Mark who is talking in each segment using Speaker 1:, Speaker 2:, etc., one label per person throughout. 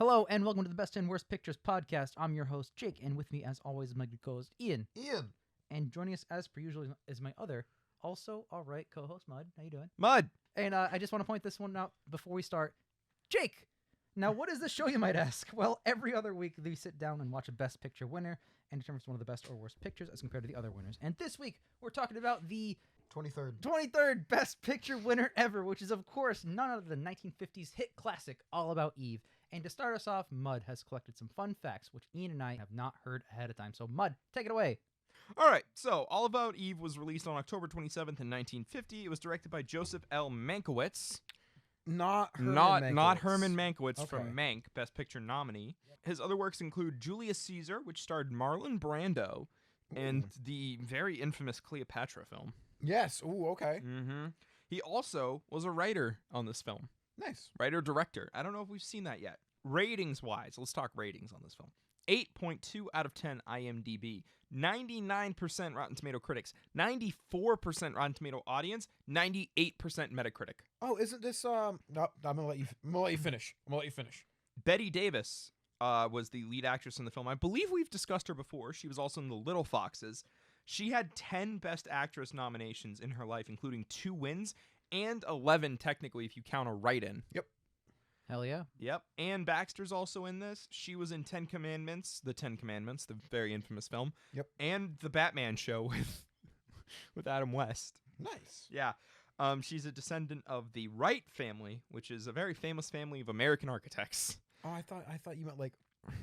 Speaker 1: Hello, and welcome to the Best and Worst Pictures podcast. I'm your host, Jake, and with me, as always, is my co-host, Ian. And joining us, as per usual, is my other, also alright co-host, Mud. How you doing?
Speaker 2: Mud!
Speaker 1: And I just want to point this one out before we start. Jake! Now, what is this show, you might ask? Well, every other week, we sit down and watch a Best Picture winner and determine one of the best or worst pictures as compared to the other winners. And this week, we're talking about the 23rd Best Picture winner ever, which is, of course, none other than 1950s hit classic, All About Eve. And to start us off, Mud has collected some fun facts, which Ian and I have not heard ahead of time. So, Mud, take it away.
Speaker 2: All right, so All About Eve was released on October 27th in 1950. It was directed by Joseph L. Mankowitz.
Speaker 3: Not Herman
Speaker 2: Mankiewicz
Speaker 3: Okay.
Speaker 2: from Mank, Best Picture nominee. His other works include Julius Caesar, which starred Marlon Brando, and the very infamous Cleopatra film.
Speaker 3: Yes. Ooh, okay.
Speaker 2: Mm-hmm. He also was a writer on this film.
Speaker 3: Nice.
Speaker 2: Writer-director. I don't know if we've seen that yet. Ratings-wise, let's talk ratings on this film. 8.2 out of 10 IMDb, 99% Rotten Tomato critics, 94% Rotten Tomato audience, 98% Metacritic.
Speaker 3: Oh, isn't this no, I'm gonna let you finish.
Speaker 2: Bette Davis was the lead actress in the film. I believe we've discussed her before. She was also in The Little Foxes. She had 10 Best Actress nominations in her life, including 2 wins and 11 technically if you count a write-in.
Speaker 3: Yep.
Speaker 1: Hell yeah.
Speaker 2: Yep. Anne Baxter's also in this. She was in The 10 Commandments, the very infamous film.
Speaker 3: Yep.
Speaker 2: And The Batman Show with Adam West.
Speaker 3: Nice.
Speaker 2: Yeah. She's a descendant of the Wright family, which is a very famous family of American architects.
Speaker 3: Oh, I thought you meant like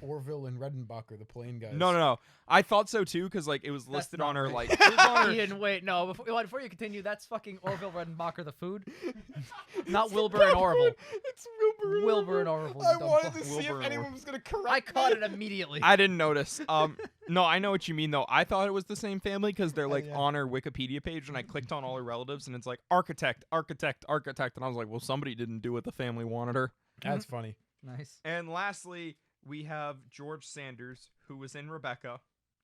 Speaker 3: Orville and Redenbacher, the plane guys.
Speaker 2: No. I thought so too, because like it was listed on her
Speaker 1: right.
Speaker 2: like. It was on her,
Speaker 1: Ian, wait, no. Before you continue, that's fucking Orville Redenbacher, the food. Not Wilbur and Orville.
Speaker 3: It's Wilbur.
Speaker 1: Wilbur and Orville.
Speaker 3: I
Speaker 1: you dumb
Speaker 3: wanted
Speaker 1: fuck.
Speaker 3: to see
Speaker 2: Wilbur
Speaker 3: if
Speaker 2: and
Speaker 3: anyone was gonna correct
Speaker 1: I caught
Speaker 3: me.
Speaker 1: it immediately.
Speaker 2: I didn't notice. No, I know what you mean though. I thought it was the same family because they're like
Speaker 3: Yeah.
Speaker 2: on her Wikipedia page, and I clicked on all her relatives, and it's like architect, and I was like, well, somebody didn't do what the family wanted her.
Speaker 3: That's funny.
Speaker 1: Nice.
Speaker 2: And lastly, we have George Sanders, who was in Rebecca.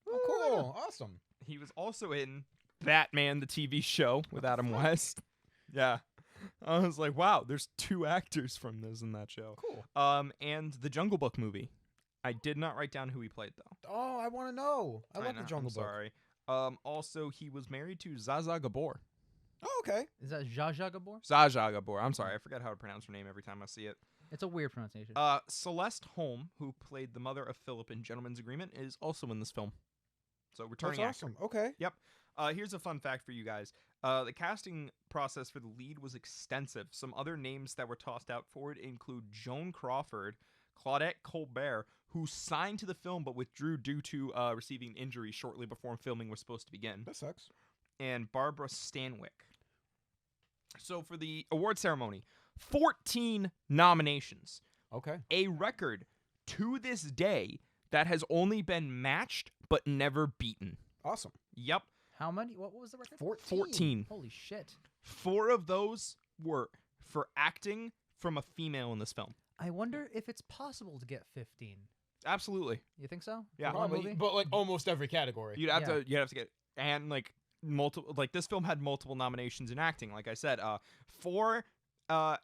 Speaker 3: Oh, cool. Awesome.
Speaker 2: He was also in Batman, the TV show with Adam West. Yeah. I was like, wow, there's 2 actors from this in that show.
Speaker 3: Cool.
Speaker 2: And the Jungle Book movie. I did not write down who he played, though.
Speaker 3: Oh, I want to know. I love
Speaker 2: know,
Speaker 3: the Jungle
Speaker 2: I'm
Speaker 3: Book.
Speaker 2: sorry. Also, he was married to Zsa Gabor.
Speaker 3: Oh, okay.
Speaker 1: Is that Zsa Zsa Gabor?
Speaker 2: Zsa Gabor. I'm sorry. I forget how to pronounce her name every time I see it.
Speaker 1: It's a weird pronunciation.
Speaker 2: Celeste Holm, who played the mother of Philip in Gentleman's Agreement, is also in this film. So returning
Speaker 3: That's
Speaker 2: actor.
Speaker 3: awesome. Okay.
Speaker 2: Yep. Here's a fun fact for you guys. The casting process for the lead was extensive. Some other names that were tossed out for it include Joan Crawford, Claudette Colbert, who signed to the film but withdrew due to receiving injury shortly before filming was supposed to begin,
Speaker 3: That sucks.
Speaker 2: and Barbara Stanwyck. So for the award ceremony, 14 nominations.
Speaker 3: Okay.
Speaker 2: A record to this day that has only been matched but never beaten.
Speaker 3: Awesome.
Speaker 2: Yep.
Speaker 1: How many? What was the record?
Speaker 2: 14.
Speaker 1: Holy shit.
Speaker 2: 4 of those were for acting from a female in this film.
Speaker 1: I wonder if it's possible to get 15.
Speaker 2: Absolutely.
Speaker 1: You think so?
Speaker 2: Yeah.
Speaker 1: For one
Speaker 3: Probably,
Speaker 1: movie?
Speaker 3: but like almost every category.
Speaker 2: You'd have to get, and like multiple, like this film had multiple nominations in acting. Like I said, 4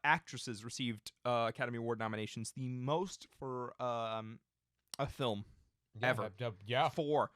Speaker 2: actresses received Academy Award nominations, the most for a film ever.
Speaker 3: Yeah.
Speaker 2: 4.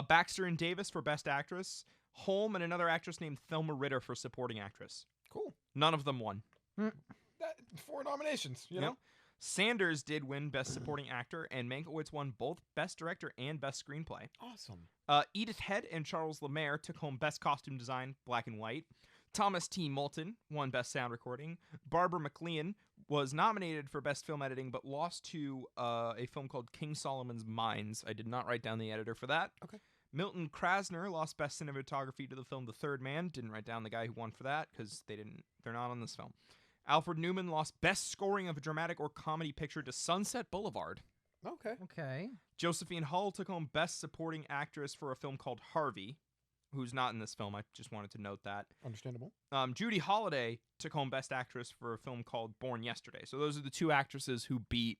Speaker 2: Baxter and Davis for Best Actress. Holm and another actress named Thelma Ritter for Supporting Actress.
Speaker 3: Cool.
Speaker 2: None of them won.
Speaker 3: 4 nominations. You
Speaker 2: Yep.
Speaker 3: know.
Speaker 2: Sanders did win Best Supporting Actor, and Mankowitz won both Best Director and Best Screenplay.
Speaker 3: Awesome.
Speaker 2: Edith Head and Charles Lemaire took home Best Costume Design, Black and White. Thomas T. Moulton won Best Sound Recording. Barbara McLean was nominated for Best Film Editing, but lost to a film called King Solomon's Mines. I did not write down the editor for that.
Speaker 3: Okay.
Speaker 2: Milton Krasner lost Best Cinematography to the film The Third Man. Didn't write down the guy who won for that because they're not on this film. Alfred Newman lost Best Scoring of a Dramatic or Comedy Picture to Sunset Boulevard.
Speaker 3: Okay.
Speaker 1: Okay.
Speaker 2: Josephine Hull took home Best Supporting Actress for a film called Harvey, who's not in this film. I just wanted to note that.
Speaker 3: Understandable.
Speaker 2: Judy Holliday took home Best Actress for a film called Born Yesterday. So those are the 2 actresses who beat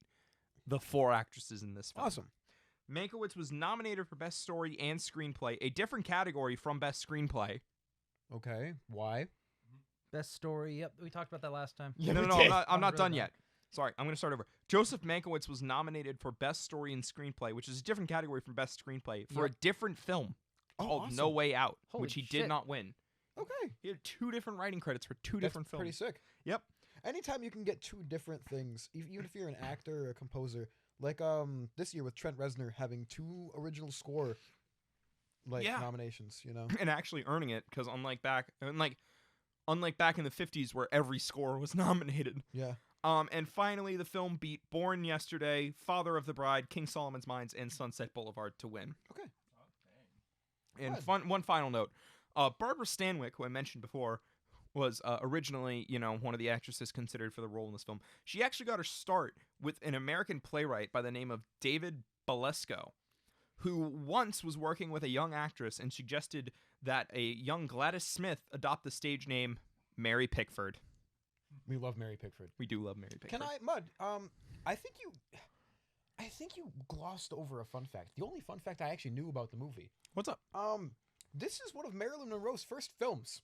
Speaker 2: the 4 actresses in this film.
Speaker 3: Awesome.
Speaker 2: Mankiewicz was nominated for Best Story and Screenplay, a different category from Best Screenplay.
Speaker 3: Okay. Why?
Speaker 1: Best story. Yep. We talked about that last time.
Speaker 3: Yeah,
Speaker 2: no,
Speaker 3: we
Speaker 2: no,
Speaker 3: did.
Speaker 2: I'm not
Speaker 1: Really
Speaker 2: done
Speaker 1: bad.
Speaker 2: yet. Sorry, I'm going to start over. Joseph Mankowitz was nominated for Best Story and Screenplay, which is a different category from Best Screenplay, for a different film called
Speaker 3: awesome.
Speaker 2: No Way Out,
Speaker 1: Holy
Speaker 2: which he
Speaker 1: shit.
Speaker 2: did not win.
Speaker 3: Okay.
Speaker 2: He had 2 different writing credits for 2
Speaker 3: That's
Speaker 2: different films.
Speaker 3: pretty sick.
Speaker 2: Yep.
Speaker 3: Anytime you can get 2 different things, even if you're an actor or a composer, like this year with Trent Reznor having 2 original score nominations, you know.
Speaker 2: And actually earning it, because unlike back in the 50s where every score was nominated.
Speaker 3: Yeah.
Speaker 2: And finally, the film beat Born Yesterday, Father of the Bride, King Solomon's Mines, and Sunset Boulevard to win.
Speaker 3: Okay.
Speaker 2: And
Speaker 3: Good.
Speaker 2: one final note. Barbara Stanwyck, who I mentioned before, was originally, one of the actresses considered for the role in this film. She actually got her start with an American playwright by the name of David Balesko, who once was working with a young actress and suggested that a young Gladys Smith adopt the stage name Mary Pickford.
Speaker 3: We love Mary Pickford.
Speaker 2: We do love Mary Pickford.
Speaker 3: Can I, Mud? I think you glossed over a fun fact. The only fun fact I actually knew about the movie.
Speaker 2: What's up?
Speaker 3: This is one of Marilyn Monroe's first films.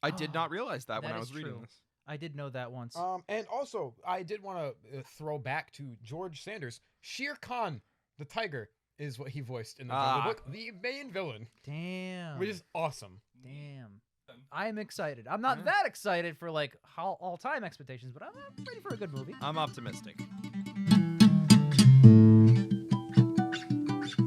Speaker 2: I did not realize that when
Speaker 1: that
Speaker 2: I
Speaker 1: is
Speaker 2: was reading
Speaker 1: true.
Speaker 2: this.
Speaker 1: I did know that once.
Speaker 3: And also, I did want to throw back to George Sanders. Shere Khan, the tiger, is what he voiced in the Jungle Book, the main villain,
Speaker 1: Damn.
Speaker 3: which is awesome.
Speaker 1: Damn. I'm excited. I'm not that excited for like all-time expectations, but I'm ready for a good movie.
Speaker 2: I'm optimistic.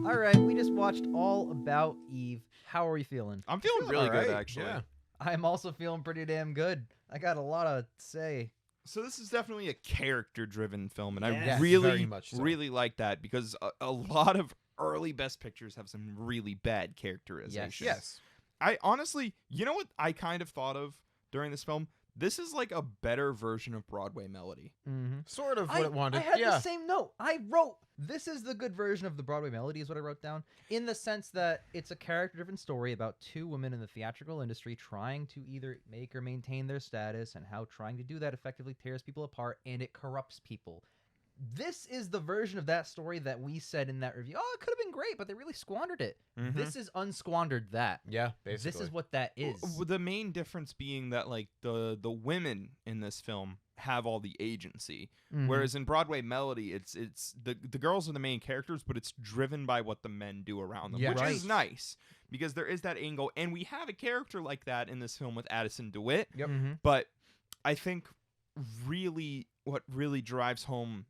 Speaker 1: All right, we just watched All About Eve. How are we feeling?
Speaker 2: I'm feeling really good,
Speaker 3: alright,
Speaker 2: actually.
Speaker 3: yeah.
Speaker 1: I'm also feeling pretty damn good. I got a lot to say.
Speaker 2: So this is definitely a character-driven film, and
Speaker 1: Yes.
Speaker 2: I really,
Speaker 3: very much so.
Speaker 2: really like that because a lot of early Best Pictures have some really bad characterization.
Speaker 3: Yes.
Speaker 2: I honestly, you know what I kind of thought of during this film? This is like a better version of Broadway Melody.
Speaker 1: Mm-hmm.
Speaker 3: Sort of what it wanted.
Speaker 1: I had
Speaker 3: yeah.
Speaker 1: the same note. I wrote, this is the good version of the Broadway Melody is what I wrote down, in the sense that it's a character-driven story about 2 women in the theatrical industry trying to either make or maintain their status, and how trying to do that effectively tears people apart, and it corrupts people. This is the version of that story that we said in that review. Oh, it could have been great, but they really squandered it.
Speaker 2: Mhm.
Speaker 1: This is unsquandered that.
Speaker 3: Yeah, basically.
Speaker 1: This is what that is.
Speaker 2: The main difference being that like the women in this film have all the agency,
Speaker 1: Mhm.
Speaker 2: whereas in Broadway Melody, it's the girls are the main characters, but it's driven by what the men do around them,
Speaker 3: Yeah.
Speaker 2: which
Speaker 1: Right.
Speaker 2: is nice because there is that angle, and we have a character like that in this film with Addison DeWitt.
Speaker 3: Yep.
Speaker 1: Mhm.
Speaker 2: But I think what really drives home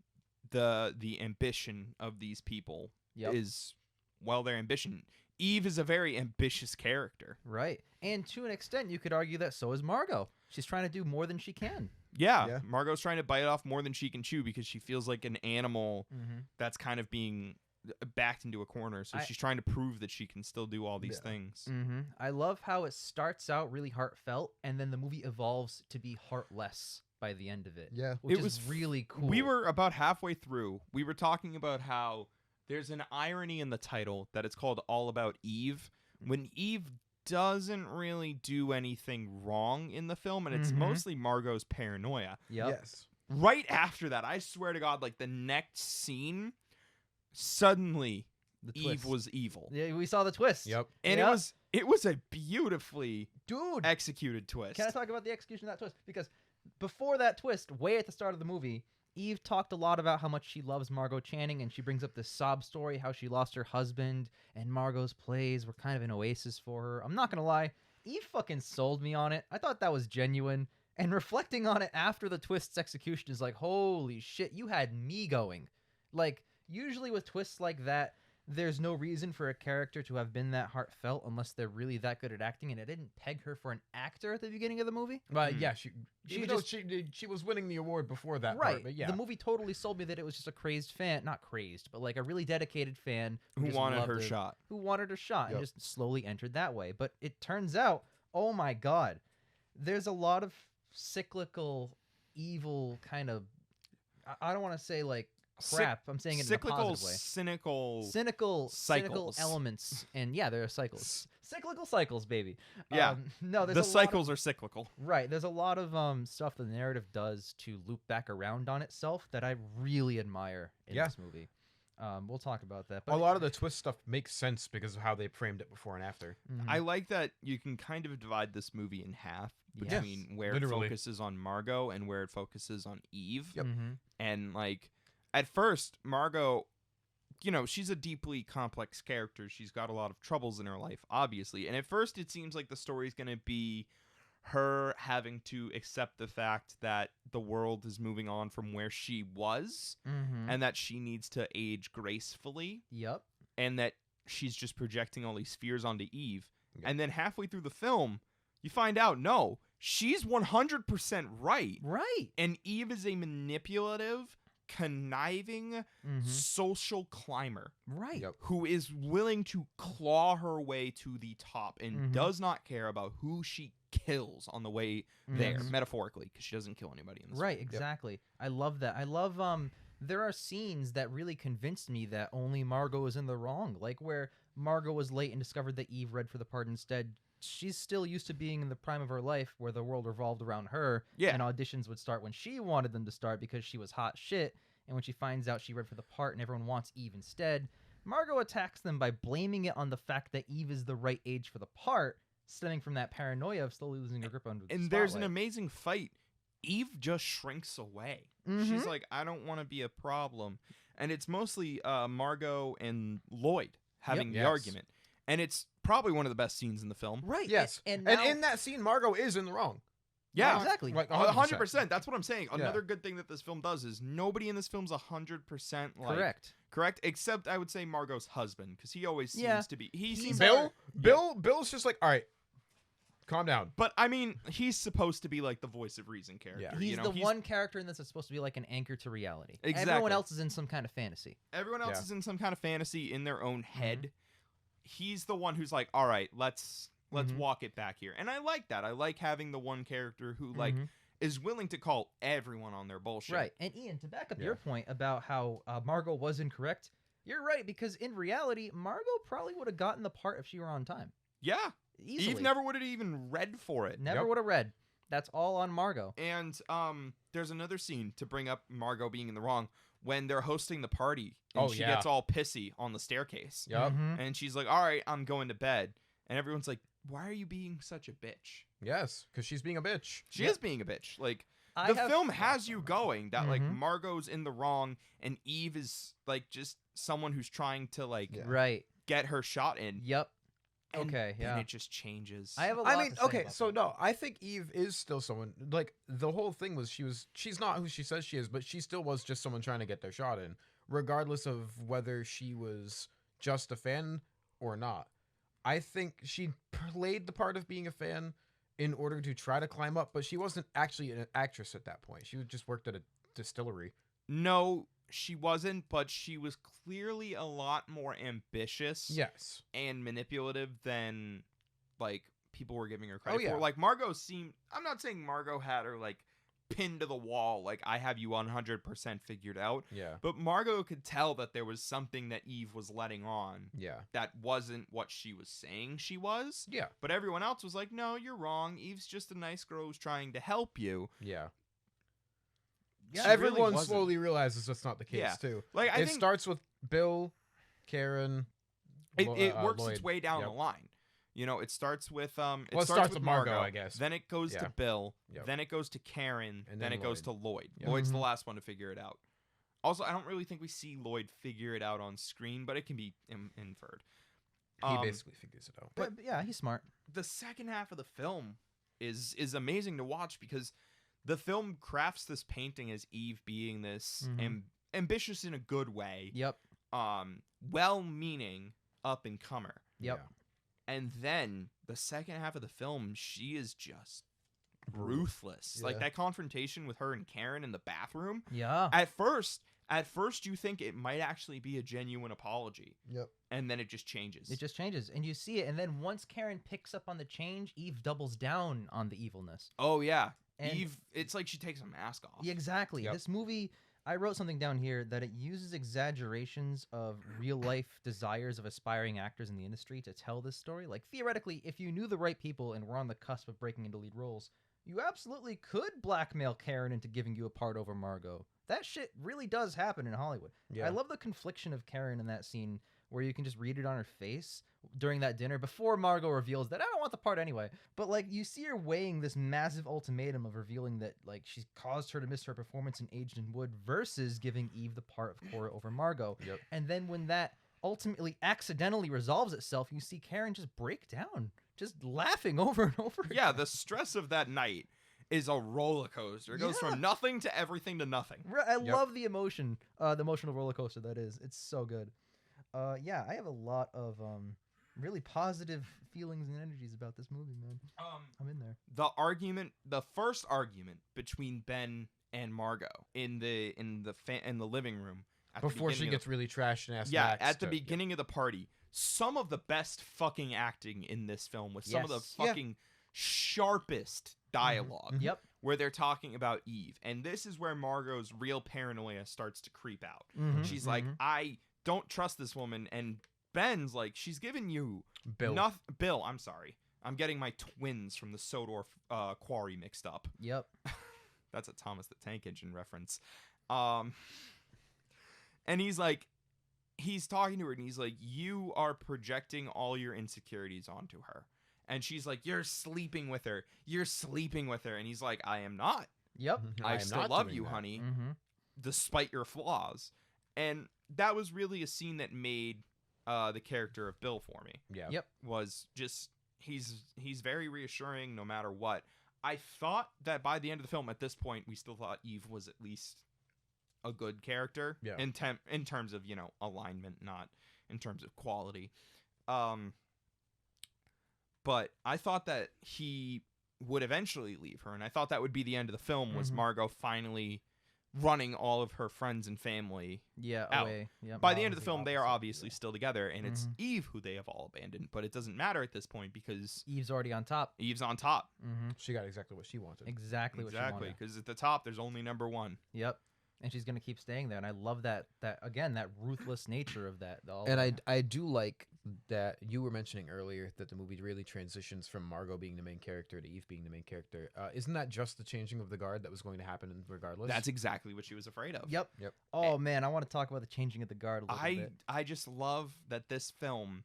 Speaker 2: the ambition of these people
Speaker 1: Yep.
Speaker 2: is, well, their ambition. Eve is a very ambitious character.
Speaker 1: Right. And to an extent, you could argue that so is Margot. She's trying to do more than she can.
Speaker 2: Yeah, Margot's trying to bite off more than she can chew because she feels like an animal
Speaker 1: Mm-hmm.
Speaker 2: that's kind of being backed into a corner. So
Speaker 1: I-
Speaker 2: she's trying to prove that she can still do all these
Speaker 3: Yeah.
Speaker 2: things.
Speaker 1: Mm-hmm. I love how it starts out really heartfelt, and then the movie evolves to be heartless by the end of it.
Speaker 3: Yeah.
Speaker 1: Which
Speaker 2: It
Speaker 1: is
Speaker 2: was
Speaker 1: really cool.
Speaker 2: We were about halfway through. We were talking about how there's an irony in the title that it's called All About Eve, when Eve doesn't really do anything wrong in the film, and it's
Speaker 1: Mhm.
Speaker 2: mostly Margot's paranoia.
Speaker 1: Yep.
Speaker 3: Yes.
Speaker 2: Right after that, I swear to God, like the next scene, suddenly
Speaker 1: The
Speaker 2: Eve
Speaker 1: twist.
Speaker 2: was evil.
Speaker 1: Yeah, we saw the twist.
Speaker 3: Yep.
Speaker 2: And
Speaker 1: Yep.
Speaker 2: it was a beautifully
Speaker 1: Dude,
Speaker 2: executed twist.
Speaker 1: can I talk about the execution of that twist? Because before that twist, way at the start of the movie, Eve talked a lot about how much she loves Margot Channing, and she brings up this sob story, how she lost her husband, and Margot's plays were kind of an oasis for her. I'm not going to lie, Eve fucking sold me on it. I thought that was genuine. And reflecting on it after the twist's execution is like, holy shit, you had me going. Like, usually with twists like that, there's no reason for a character to have been that heartfelt unless they're really that good at acting, and it didn't peg her for an actor at the beginning of the movie.
Speaker 3: But
Speaker 2: Mm.
Speaker 3: yeah,
Speaker 1: She
Speaker 3: even though
Speaker 1: just-
Speaker 3: she was winning the award before that
Speaker 1: Right.
Speaker 3: part, but yeah.
Speaker 1: The movie totally sold me that it was just a crazed fan, not crazed, but like a really dedicated fan
Speaker 2: Who
Speaker 1: just
Speaker 2: wanted
Speaker 1: loved
Speaker 2: her
Speaker 1: it,
Speaker 2: shot.
Speaker 1: who wanted her shot,
Speaker 3: Yep.
Speaker 1: and just slowly entered that way. But it turns out, oh my god, there's a lot of cyclical, evil kind of. I don't want to say like crap. I'm saying it in a
Speaker 2: Cyclical,
Speaker 1: positive way.
Speaker 2: cynical.
Speaker 1: Cynical
Speaker 2: cycles.
Speaker 1: elements, and yeah, there are cycles. Cyclical cycles, baby.
Speaker 2: Yeah.
Speaker 1: No, there's
Speaker 2: The
Speaker 1: a lot of-
Speaker 2: cycles are cyclical.
Speaker 1: Right. There's a lot of stuff the narrative does to loop back around on itself that I really admire in
Speaker 3: Yeah.
Speaker 1: this movie. We'll talk about that.
Speaker 3: A
Speaker 1: But
Speaker 3: lot of the twist stuff makes sense because of how they framed it before and after.
Speaker 1: Mhm.
Speaker 2: I like that you can kind of divide this movie in half
Speaker 1: Yes.
Speaker 2: between where
Speaker 3: Literally.
Speaker 2: it focuses on Margot and where it focuses on Eve.
Speaker 3: Yep.
Speaker 1: Mhm.
Speaker 2: And like at first, Margot, she's a deeply complex character. She's got a lot of troubles in her life, obviously. And at first, it seems like the story's going to be her having to accept the fact that the world is moving on from where she was
Speaker 1: Mhm.
Speaker 2: and that she needs to age gracefully
Speaker 1: Yep.
Speaker 2: and that she's just projecting all these fears onto Eve.
Speaker 3: Yep.
Speaker 2: And then halfway through the film, you find out, no, she's 100% right.
Speaker 1: Right.
Speaker 2: And Eve is a manipulative, conniving,
Speaker 1: Mhm.
Speaker 2: social climber
Speaker 1: Right.
Speaker 3: Yep.
Speaker 2: who is willing to claw her way to the top and
Speaker 1: Mhm.
Speaker 2: does not care about who she kills on the way there,
Speaker 1: Mhm.
Speaker 2: metaphorically, because she doesn't kill anybody in this
Speaker 1: Right,
Speaker 2: film.
Speaker 1: exactly. I love that. I love there are scenes that really convinced me that only Margot is in the wrong. Like where Margot was late and discovered that Eve read for the part instead. She's still used to being in the prime of her life where the world revolved around her.
Speaker 2: Yeah.
Speaker 1: And auditions would start when she wanted them to start because she was hot shit. And when she finds out she read for the part and everyone wants Eve instead, Margot attacks them by blaming it on the fact that Eve is the right age for the part, stemming from that paranoia of slowly losing her grip on the
Speaker 2: And there's an
Speaker 1: spotlight.
Speaker 2: amazing fight. Eve just shrinks away.
Speaker 1: Mhm.
Speaker 2: She's like, I don't want to be a problem. And it's mostly Margot and Lloyd having the
Speaker 3: Yes.
Speaker 2: argument. And it's probably one of the best scenes in the film.
Speaker 1: Right.
Speaker 3: Yes.
Speaker 1: And,
Speaker 3: And
Speaker 1: now,
Speaker 3: in that scene, Margot is in the wrong.
Speaker 2: Yeah.
Speaker 1: exactly.
Speaker 3: Like
Speaker 2: 100%. That's what I'm saying.
Speaker 3: Yeah.
Speaker 2: Another good thing that this film does is nobody in this film's 100% like
Speaker 1: Correct.
Speaker 2: correct, except I would say Margot's husband, because he always seems
Speaker 1: Yeah.
Speaker 2: to be. He
Speaker 1: He's
Speaker 2: seems.
Speaker 3: Bill's just like, all right, calm down.
Speaker 2: But I mean, he's supposed to be like the voice of reason character.
Speaker 3: Yeah.
Speaker 1: He's
Speaker 2: you know?
Speaker 1: the one character in this that's supposed to be like an anchor to reality.
Speaker 2: Exactly.
Speaker 1: Everyone else is in some kind of fantasy.
Speaker 2: Everyone else
Speaker 3: Yeah.
Speaker 2: is in some kind of fantasy in their own
Speaker 1: Mm-hmm.
Speaker 2: head. He's the one who's like, all right, let's
Speaker 1: Mhm.
Speaker 2: walk it back here. And I like that. I like having the one character who like
Speaker 1: Mhm.
Speaker 2: is willing to call everyone on their bullshit.
Speaker 1: Right. And Ian, to back up
Speaker 3: Yeah.
Speaker 1: your point about how Margot was incorrect, you're right, because in reality, Margot probably would have gotten the part if she were on time.
Speaker 2: Yeah.
Speaker 1: Easily.
Speaker 2: Eve never would have even read for it.
Speaker 1: Never
Speaker 3: Yep.
Speaker 1: would have read. That's all on Margot.
Speaker 2: And there's another scene to bring up Margot being in the wrong when they're hosting the party and
Speaker 3: Oh,
Speaker 2: she
Speaker 3: yeah.
Speaker 2: gets all pissy on the staircase.
Speaker 3: Yep.
Speaker 1: Mhm.
Speaker 2: And she's like, all right, I'm going to bed. And everyone's like, why are you being such a bitch?
Speaker 3: Yes, because she's being a bitch.
Speaker 2: She
Speaker 1: Yep.
Speaker 2: is being a bitch. Like,
Speaker 1: I
Speaker 2: the
Speaker 1: have-
Speaker 2: film has you going that, like,
Speaker 1: Mhm.
Speaker 2: Margot's in the wrong and Eve is, like, just someone who's trying to, like,
Speaker 3: Yeah.
Speaker 1: Right.
Speaker 2: get her shot in.
Speaker 1: Yep.
Speaker 2: And
Speaker 1: Okay, yeah.
Speaker 2: then it just changes.
Speaker 1: I have a lot
Speaker 3: I mean,
Speaker 1: to say
Speaker 3: okay,
Speaker 1: about
Speaker 3: so
Speaker 1: that.
Speaker 3: no, I think Eve is still someone like the whole thing was she's not who she says she is, but she still was just someone trying to get their shot in, regardless of whether she was just a fan or not. I think she played the part of being a fan in order to try to climb up, but she wasn't actually an actress at that point. She just worked at a distillery.
Speaker 2: No, she wasn't, but she was clearly a lot more ambitious
Speaker 3: Yes.
Speaker 2: and manipulative than, like, people were giving her credit
Speaker 3: Oh, yeah.
Speaker 2: for. Like, Margot seemed... I'm not saying Margot had her, like, pinned to the wall, like, I have you 100% figured out.
Speaker 3: Yeah.
Speaker 2: But Margot could tell that there was something that Eve was letting on
Speaker 3: Yeah.
Speaker 2: that wasn't what she was saying she was.
Speaker 3: Yeah.
Speaker 2: But everyone else was like, no, you're wrong. Eve's just a nice girl who's trying to help you.
Speaker 3: Yeah.
Speaker 2: She really
Speaker 3: Everyone
Speaker 2: wasn't.
Speaker 3: slowly realizes that's not the case
Speaker 2: Yeah.
Speaker 3: too.
Speaker 2: Like, I
Speaker 3: It
Speaker 2: think
Speaker 3: starts with Bill, Karen.
Speaker 2: it
Speaker 3: Lo-
Speaker 2: works
Speaker 3: Lloyd.
Speaker 2: its way down
Speaker 3: Yep.
Speaker 2: the line. You know, it starts with
Speaker 3: Well, it starts with Margot, I guess.
Speaker 2: Then it goes to
Speaker 3: Yeah.
Speaker 2: Bill.
Speaker 3: Yep.
Speaker 2: Then it goes to Karen.
Speaker 3: And
Speaker 2: then
Speaker 3: then
Speaker 2: it goes
Speaker 3: Lloyd.
Speaker 2: to Lloyd.
Speaker 3: Yep.
Speaker 2: Lloyd's the
Speaker 1: Mhm.
Speaker 2: last one to figure it out. Also, I don't really think we see Lloyd figure it out on screen, but it can be inferred.
Speaker 3: He basically figures it out.
Speaker 1: But yeah, he's smart.
Speaker 2: The second half of the film is amazing to watch because the film crafts this painting as Eve being this
Speaker 1: Mhm.
Speaker 2: ambitious in a good way,
Speaker 1: Yep.
Speaker 2: well-meaning up and comer.
Speaker 1: Yep.
Speaker 3: Yeah.
Speaker 2: And then the second half of the film, she is just
Speaker 3: Brutal.
Speaker 2: ruthless. Like
Speaker 3: Yeah.
Speaker 2: that confrontation with her and Karen in the bathroom.
Speaker 1: Yeah.
Speaker 2: At first you think it might actually be a genuine apology,
Speaker 3: Yep.
Speaker 2: and then it just changes.
Speaker 1: It just changes, and you see it, and then once Karen picks up on the change, Eve doubles down on the evilness.
Speaker 2: Oh yeah.
Speaker 1: And
Speaker 2: Eve, it's like she takes a mask off.
Speaker 1: Yeah, exactly.
Speaker 3: Yep.
Speaker 1: This movie, I wrote something down here that it uses exaggerations of real life desires of aspiring actors in the industry to tell this story. Like, theoretically, if you knew the right people and were on the cusp of breaking into lead roles, you absolutely could blackmail Karen into giving you a part over Margot. That shit really does happen in Hollywood.
Speaker 3: Yeah.
Speaker 1: I love the confliction of Karen in that scene where you can just read it on her face during that dinner before Margot reveals that I don't want the part anyway. But like you see her weighing this massive ultimatum of revealing that like she's caused her to miss her performance in Aged in Wood versus giving Eve the part of Cora over Margot.
Speaker 3: Yep.
Speaker 1: And then when that ultimately accidentally resolves itself, you see Karen just break down, just laughing over and over again.
Speaker 2: Yeah, the stress of that night is a roller coaster. It goes
Speaker 1: Yeah.
Speaker 2: from nothing to everything to nothing.
Speaker 1: I love the emotion, the emotional roller coaster that is. It's so good. Yeah, I have a lot of really positive feelings and energies about this movie, man. I'm in there.
Speaker 2: The first argument between Ben and Margot in the living room at the
Speaker 3: Before she
Speaker 2: beginning
Speaker 3: gets really trashed and asks
Speaker 2: yeah,
Speaker 3: Max
Speaker 2: at the
Speaker 3: to-
Speaker 2: beginning of the party, some of the best fucking acting in this film with some of the
Speaker 1: Yes.
Speaker 3: Yeah.
Speaker 2: fucking sharpest dialogue
Speaker 3: Mhm.
Speaker 1: Yep.
Speaker 2: where they're talking about Eve. And this is where Margot's real paranoia starts to creep out.
Speaker 1: Mhm,
Speaker 2: She's like,
Speaker 1: mhm.
Speaker 2: I don't trust this woman. And Ben's like, she's giving you
Speaker 3: Bill.
Speaker 2: Bill, I'm sorry. I'm getting my twins from the Sodor quarry mixed up.
Speaker 1: Yep.
Speaker 2: That's a Thomas the Tank Engine reference. And he's talking to her and he's like, you are projecting all your insecurities onto her. And she's like, you're sleeping with her. You're sleeping with her. And he's like, I am not.
Speaker 1: Yep.
Speaker 2: I
Speaker 3: am
Speaker 2: still
Speaker 3: not
Speaker 2: love
Speaker 3: doing
Speaker 2: you,
Speaker 3: that.
Speaker 2: honey,
Speaker 1: Mm-hmm.
Speaker 2: despite your flaws. And that was really a scene that made the character of Bill for me.
Speaker 3: Yeah.
Speaker 1: Yep.
Speaker 2: Was just he's very reassuring no matter what. I thought that by the end of the film, at this point, we still thought Eve was at least a good character.
Speaker 3: Yeah.
Speaker 2: In terms of, alignment, not in terms of quality. But I thought that he would eventually leave her, and I thought that would be the end of the film, was
Speaker 1: Mhm.
Speaker 2: Margot finally running all of her friends and family.
Speaker 1: Yeah.
Speaker 2: Out.
Speaker 1: Away. Yep.
Speaker 2: By the end of the
Speaker 3: the
Speaker 2: film, they are
Speaker 3: opposite,
Speaker 2: obviously
Speaker 3: yeah.
Speaker 2: still together, and it's
Speaker 1: Mhm.
Speaker 2: Eve who they have all abandoned. But it doesn't matter at this point because
Speaker 1: Eve's already on top.
Speaker 2: Eve's on top.
Speaker 1: Mm-hmm.
Speaker 3: She got exactly what she wanted.
Speaker 1: Exactly what she
Speaker 2: Exactly,
Speaker 1: wanted.
Speaker 2: because at the top, there's only number one.
Speaker 1: Yep. And she's gonna keep staying there, and I love that again, that ruthless nature of that.
Speaker 3: And I do like that you were mentioning earlier that the movie really transitions from Margot being the main character to Eve being the main character. Isn't that just the changing of the guard that was going to happen regardless?
Speaker 2: That's exactly what she was afraid of.
Speaker 1: Yep.
Speaker 3: Yep.
Speaker 1: Oh man, I want to talk about the changing of the guard a little bit.
Speaker 2: I just love that this film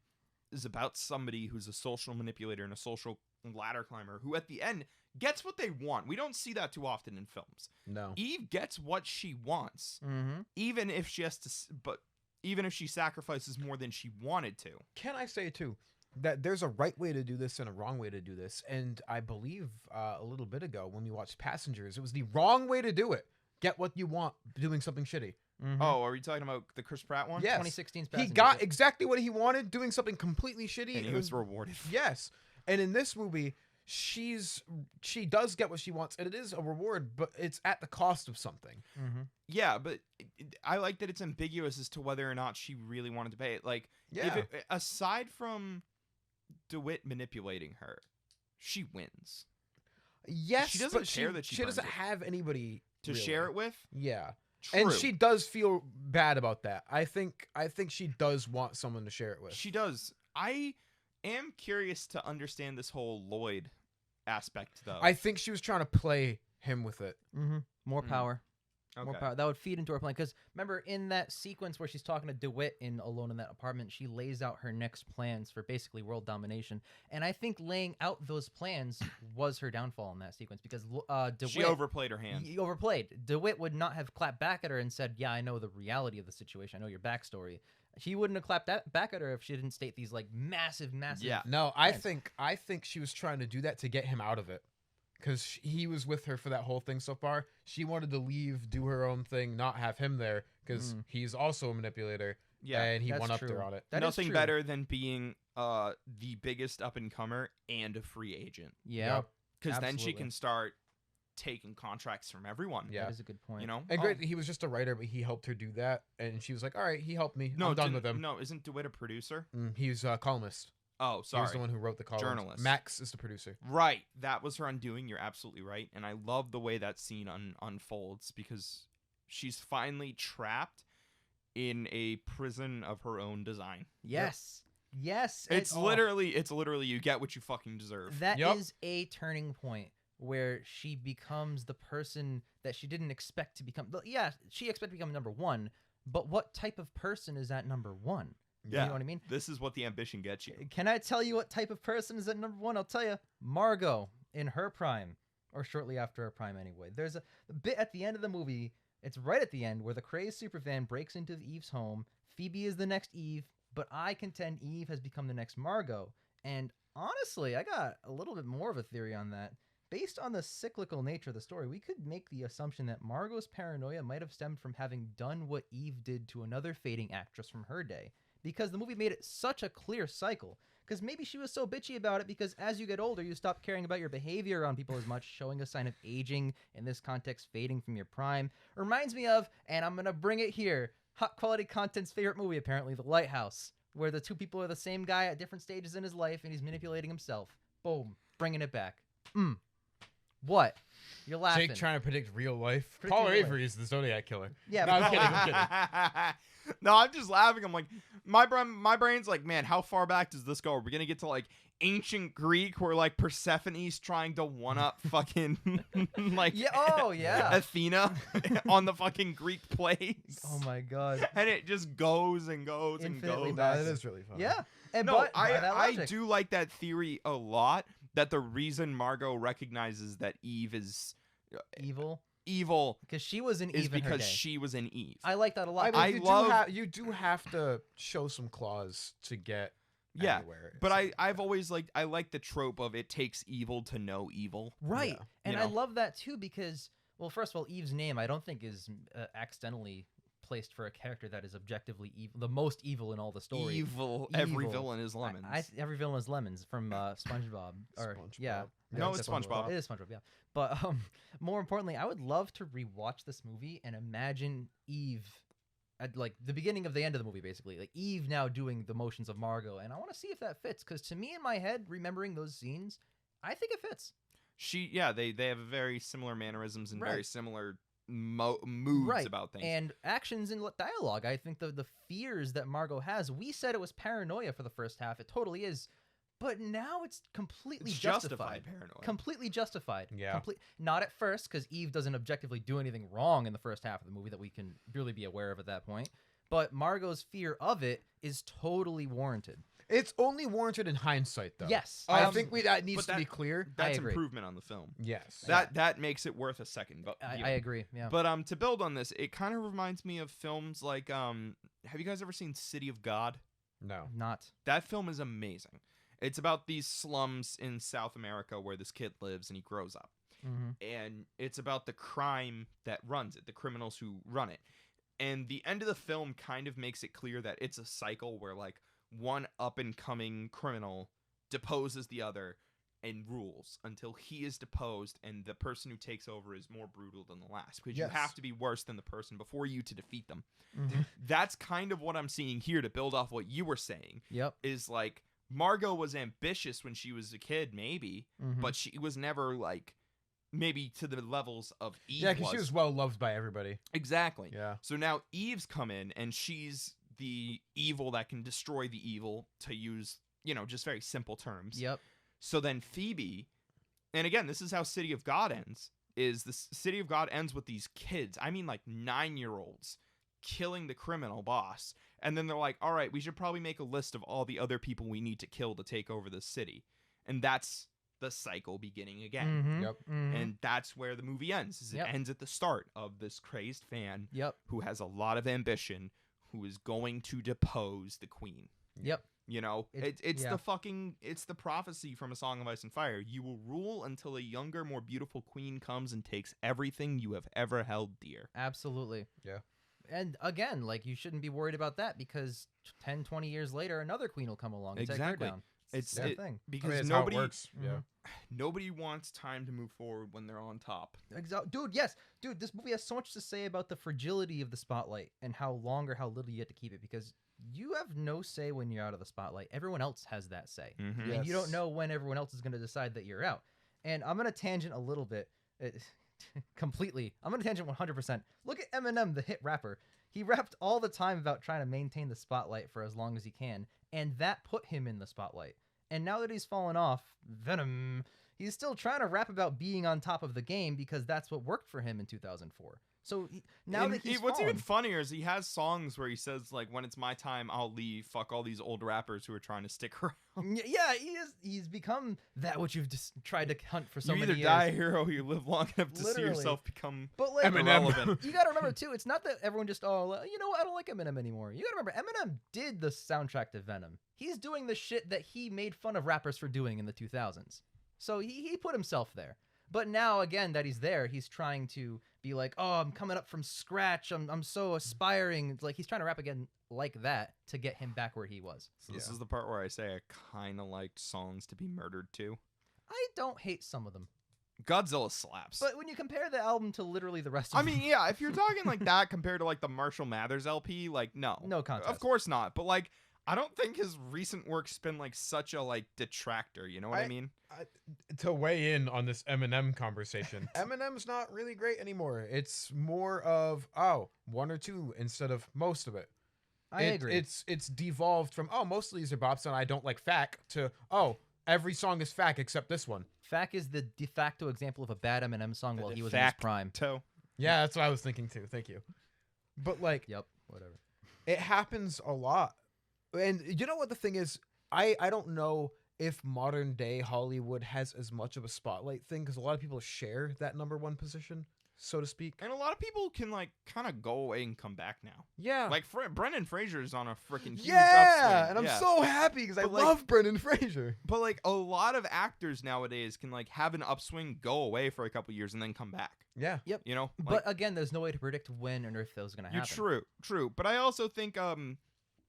Speaker 2: is about somebody who's a social manipulator and a social ladder climber who at the end gets what they want. We don't see that too often in films.
Speaker 3: No.
Speaker 2: Eve gets what she wants,
Speaker 1: Mm-hmm.
Speaker 2: even if she has to, even if she sacrifices more than she wanted to.
Speaker 3: Can I say too that there's a right way to do this and a wrong way to do this? And I believe a little bit ago when we watched Passengers, it was the wrong way to do it. Get what you want doing something shitty.
Speaker 1: Mm-hmm.
Speaker 2: Oh, are you talking about the Chris Pratt one?
Speaker 3: Yes.
Speaker 1: 2016's
Speaker 3: He got exactly what he wanted doing something completely shitty.
Speaker 2: And he was rewarded.
Speaker 3: Yes. And in this movie, she does get what she wants, and it is a reward, but it's at the cost of something.
Speaker 1: Mm-hmm.
Speaker 2: Yeah, but I like that it's ambiguous as to whether or not she really wanted to pay it. Like,
Speaker 3: Yeah.
Speaker 2: aside from DeWitt manipulating her, she wins.
Speaker 3: Yes,
Speaker 2: She doesn't
Speaker 3: but
Speaker 2: care that she
Speaker 3: doesn't
Speaker 2: burns it.
Speaker 3: have anybody
Speaker 2: To
Speaker 3: really.
Speaker 2: share it with?
Speaker 3: Yeah.
Speaker 2: True.
Speaker 3: And she does feel bad about that. I think she does want someone to share it with.
Speaker 2: She does. I am curious to understand this whole Lloyd aspect, though.
Speaker 3: I think she was trying to play him with it.
Speaker 1: Mm-hmm. More
Speaker 2: Mm.
Speaker 1: power.
Speaker 2: Okay.
Speaker 1: More power. That would feed into her plan. Because remember, in that sequence where she's talking to DeWitt alone in that apartment, she lays out her next plans for basically world domination. And I think laying out those plans was her downfall in that sequence because DeWitt...
Speaker 2: She overplayed her hand.
Speaker 1: He overplayed. DeWitt would not have clapped back at her and said, yeah, I know the reality of the situation. I know your backstory. He wouldn't have clapped that back at her if she didn't state these like massive
Speaker 2: Yeah.
Speaker 3: No, I think she was trying to do that to get him out of it. Because he was with her for that whole thing so far. She wanted to leave, do her own thing, not have him there, because he's also a manipulator.
Speaker 2: Yeah.
Speaker 3: And he
Speaker 1: that's
Speaker 3: went up
Speaker 1: true.
Speaker 3: there on it.
Speaker 1: That is
Speaker 2: Nothing
Speaker 1: true.
Speaker 2: better than being the biggest up-and-comer and a free agent.
Speaker 1: Yeah.
Speaker 3: Yep.
Speaker 2: Because then she
Speaker 1: Absolutely.
Speaker 2: can start taking contracts from everyone.
Speaker 3: Yeah.
Speaker 1: That is a good point.
Speaker 2: You know?
Speaker 3: And
Speaker 2: Oh,
Speaker 3: great, that he was just a writer, but he helped her do that. And she was like, all right, he helped me.
Speaker 2: No,
Speaker 3: I'm done with him.
Speaker 2: No, isn't DeWitt a producer?
Speaker 3: He's a columnist.
Speaker 2: Oh,
Speaker 3: He was
Speaker 2: sorry.
Speaker 3: the one who wrote the column.
Speaker 2: Journalist.
Speaker 3: Max is the producer.
Speaker 2: Right. That was her undoing. You're absolutely right. And I love the way that scene unfolds because she's finally trapped in a prison of her own design.
Speaker 1: Yes. Yes.
Speaker 2: It's literally you get what you fucking deserve.
Speaker 1: That
Speaker 3: Yep.
Speaker 1: is a turning point. where she becomes the person that she didn't expect to become. Yeah, she expected to become number one, but what type of person is that number one?
Speaker 2: Yeah.
Speaker 1: You know what I mean?
Speaker 2: This is what the ambition gets you.
Speaker 1: Can I tell you what type of person is at number one? I'll tell you. Margot in her prime, or shortly after her prime anyway. There's a bit at the end of the movie, it's right at the end, where the crazed superfan breaks into Eve's home. Phoebe is the next Eve, but I contend Eve has become the next Margot. And honestly, I got a little bit more of a theory on that. Based on the cyclical nature of the story, we could make the assumption that Margot's paranoia might have stemmed from having done what Eve did to another fading actress from her day. Because the movie made it such a clear cycle. Because maybe she was so bitchy about it because as you get older, you stop caring about your behavior around people as much, showing a sign of aging, in this context, fading from your prime. Reminds me of, and I'm going to bring it here, Hot Quality Content's favorite movie, apparently, The Lighthouse, where the two people are the same guy at different stages in his life and he's manipulating himself. Boom. Bringing it back. What? You're laughing.
Speaker 3: Jake trying to predict real life.
Speaker 1: Predicting
Speaker 3: Paul
Speaker 1: real
Speaker 3: Avery is the Zodiac killer.
Speaker 1: Yeah,
Speaker 3: No,
Speaker 1: but
Speaker 3: I'm kidding. I'm kidding.
Speaker 2: No, I'm just laughing. I'm like, my brain's like, man, how far back does this go? Are we gonna get to like ancient Greek where like Persephone's trying to one up fucking like
Speaker 1: yeah.
Speaker 2: Athena on the fucking Greek plays?
Speaker 1: Oh my god.
Speaker 2: And it just goes and goes
Speaker 1: Infinitely
Speaker 2: and
Speaker 3: No,
Speaker 2: goes.
Speaker 3: that is really fun.
Speaker 1: Yeah. And
Speaker 2: No,
Speaker 1: but by that
Speaker 2: I
Speaker 1: logic,
Speaker 2: do like that theory a lot. That the reason Margot recognizes that Eve is evil
Speaker 1: because she was an
Speaker 2: is
Speaker 1: Eve in her
Speaker 2: because
Speaker 1: day.
Speaker 2: she was an Eve.
Speaker 1: I like that a lot.
Speaker 3: I mean,
Speaker 2: I
Speaker 3: you do have to show some claws to get
Speaker 2: Yeah,
Speaker 3: anywhere.
Speaker 2: but I've always liked I like the trope of it takes evil to know evil.
Speaker 1: Right.
Speaker 3: Yeah.
Speaker 1: And
Speaker 2: You
Speaker 1: I
Speaker 2: know?
Speaker 1: love that too because, well, first of all, Eve's name I don't think is accidentally placed for a character that is objectively evil, the most evil in all the story.
Speaker 2: Evil. Every
Speaker 1: Evil.
Speaker 2: villain is lemons.
Speaker 1: Every villain is lemons from SpongeBob. Or yeah,
Speaker 3: SpongeBob.
Speaker 2: No,
Speaker 1: it's
Speaker 2: it's SpongeBob.
Speaker 1: It is SpongeBob. Yeah, but more importantly, I would love to rewatch this movie and imagine Eve at like the beginning of the end of the movie, basically, like Eve now doing the motions of Margot, and I want to see if that fits. Because to me, in my head, remembering those scenes, I think it fits.
Speaker 2: They have very similar mannerisms and
Speaker 1: Right.
Speaker 2: very similar moods
Speaker 1: Right.
Speaker 2: about things.
Speaker 1: And actions and dialogue. I think the fears that Margot has. We said it was paranoia for the first half. It totally is. But now it's completely
Speaker 2: It's
Speaker 1: justified.
Speaker 2: paranoia.
Speaker 1: Completely justified.
Speaker 3: Yeah.
Speaker 1: Not at first, because Eve doesn't objectively do anything wrong in the first half of the movie that we can really be aware of at that point. But Margot's fear of it is totally warranted.
Speaker 3: It's only warranted in hindsight, though.
Speaker 1: Yes.
Speaker 3: I think that needs
Speaker 2: but
Speaker 3: to be clear.
Speaker 2: That's
Speaker 1: agree.
Speaker 2: improvement on the film.
Speaker 3: Yes.
Speaker 2: That makes it worth a second. But
Speaker 1: I agree. Yeah.
Speaker 2: But to build on this, it kind of reminds me of films like have you guys ever seen City of God?
Speaker 3: No.
Speaker 1: Not.
Speaker 2: That film is amazing. It's about these slums in South America where this kid lives and he grows up.
Speaker 1: Mm-hmm.
Speaker 2: And it's about the crime that runs it, the criminals who run it. And the end of the film kind of makes it clear that it's a cycle where like one up and coming criminal deposes the other and rules until he is deposed and the person who takes over is more brutal than the last, because
Speaker 3: Yes.
Speaker 2: you have to be worse than the person before you to defeat them.
Speaker 1: Mm-hmm.
Speaker 2: That's kind of what I'm seeing here to build off what you were saying.
Speaker 1: Yep.
Speaker 2: Is like Margot was ambitious when she was a kid, maybe,
Speaker 1: Mhm.
Speaker 2: but she was never like maybe to the levels of Eve.
Speaker 3: Yeah, because she was well loved by everybody.
Speaker 2: Exactly.
Speaker 3: Yeah.
Speaker 2: So now Eve's come in and she's the evil that can destroy the evil, to use, just very simple terms.
Speaker 1: Yep.
Speaker 2: So then Phoebe, and again, this is how City of God ends, is the City of God ends with these kids, I mean like 9-year-olds, killing the criminal boss. And then they're like, all right, we should probably make a list of all the other people we need to kill to take over the city. And that's the cycle beginning again.
Speaker 1: Mm-hmm.
Speaker 3: Yep.
Speaker 1: Mm-hmm.
Speaker 2: And that's where the movie ends. Is
Speaker 1: Yep.
Speaker 2: It ends at the start of this crazed fan
Speaker 1: Yep.
Speaker 2: who has a lot of ambition, who is going to depose the queen.
Speaker 1: Yep.
Speaker 2: It's
Speaker 1: yeah.
Speaker 2: it's the prophecy from A Song of Ice and Fire. You will rule until a younger, more beautiful queen comes and takes everything you have ever held dear.
Speaker 1: Absolutely.
Speaker 3: Yeah.
Speaker 1: And again, like, you shouldn't be worried about that because 10, 20 years later, another queen will come along and take her
Speaker 2: Exactly.
Speaker 1: down.
Speaker 2: It's
Speaker 1: the same
Speaker 2: it-
Speaker 1: thing.
Speaker 2: because
Speaker 3: It's how it
Speaker 2: nobody
Speaker 3: works.
Speaker 1: Mhm.
Speaker 3: Yeah.
Speaker 2: nobody wants time to move forward when they're on top.
Speaker 1: Dude, yes. Dude, this movie has so much to say about the fragility of the spotlight and how long or how little you get to keep it, because you have no say when you're out of the spotlight. Everyone else has that say.
Speaker 2: Mm-hmm.
Speaker 1: And you don't
Speaker 3: Yes.
Speaker 1: know when everyone else is going to decide that you're out. And I'm going to tangent a little bit. Completely. I'm going to tangent 100%. Look at Eminem, the hit rapper. He rapped all the time about trying to maintain the spotlight for as long as he can, and that put him in the spotlight. And now that he's fallen off, Venom, He's still trying to rap about being on top of the game because that's what worked for him in 2004. So now
Speaker 2: And
Speaker 1: that he's
Speaker 2: what's
Speaker 1: fallen,
Speaker 2: even funnier is he has songs where he says like, "When it's my time, I'll leave. Fuck all these old rappers who are trying to stick around."
Speaker 1: yeah, he's become that which you've just tried to hunt for so
Speaker 2: you
Speaker 1: many
Speaker 2: either
Speaker 1: years.
Speaker 2: die a hero or you live long enough to see
Speaker 1: Literally.
Speaker 2: yourself become
Speaker 1: But like,
Speaker 2: irrelevant.
Speaker 1: you gotta remember too, it's not that everyone just you know what, I don't like Eminem anymore. You gotta remember, Eminem did the soundtrack to Venom. He's doing the shit that he made fun of rappers for doing in the 2000s. So he put himself there. But now again that he's there, he's trying to be like, oh, I'm coming up from scratch. I'm so aspiring. It's like he's trying to rap again like that to get him back where he was.
Speaker 2: So this is the part where I say I kind of liked songs to be murdered to.
Speaker 1: I don't hate some of them.
Speaker 2: Godzilla slaps.
Speaker 1: But when you compare the album to literally the rest of
Speaker 2: I mean, yeah, if you're talking like that compared to like the Marshall Mathers LP, like no.
Speaker 1: No contest.
Speaker 2: Of course not. But like I don't think his recent work's been like such a like detractor, you know what I mean?
Speaker 3: To weigh in on this Eminem conversation, Eminem's not really great anymore. It's more of one or two instead of most of it.
Speaker 1: I agree.
Speaker 3: It's devolved from most of these are bops and I don't like Fack to every song is Fack except this one.
Speaker 1: Fack is the de facto example of a bad Eminem song while he was in his prime.
Speaker 3: Yeah, that's what I was thinking too. Thank you. But like,
Speaker 1: yep, whatever.
Speaker 3: It happens a lot. And you know what the thing is? I don't know if modern day Hollywood has as much of a spotlight thing because a lot of people share that #1 position, so to speak.
Speaker 2: And a lot of people can like kind of go away and come back now.
Speaker 3: Yeah.
Speaker 2: Like Brendan Fraser's on a freaking huge
Speaker 3: upswing. And I'm
Speaker 2: yeah.
Speaker 3: so happy because I love Brendan Fraser.
Speaker 2: But like a lot of actors nowadays can like have an upswing, go away for a couple years and then come back.
Speaker 3: Yeah.
Speaker 1: Yep.
Speaker 2: You know?
Speaker 1: But again, there's no way to predict when or if those are going to happen.
Speaker 2: True. But I also think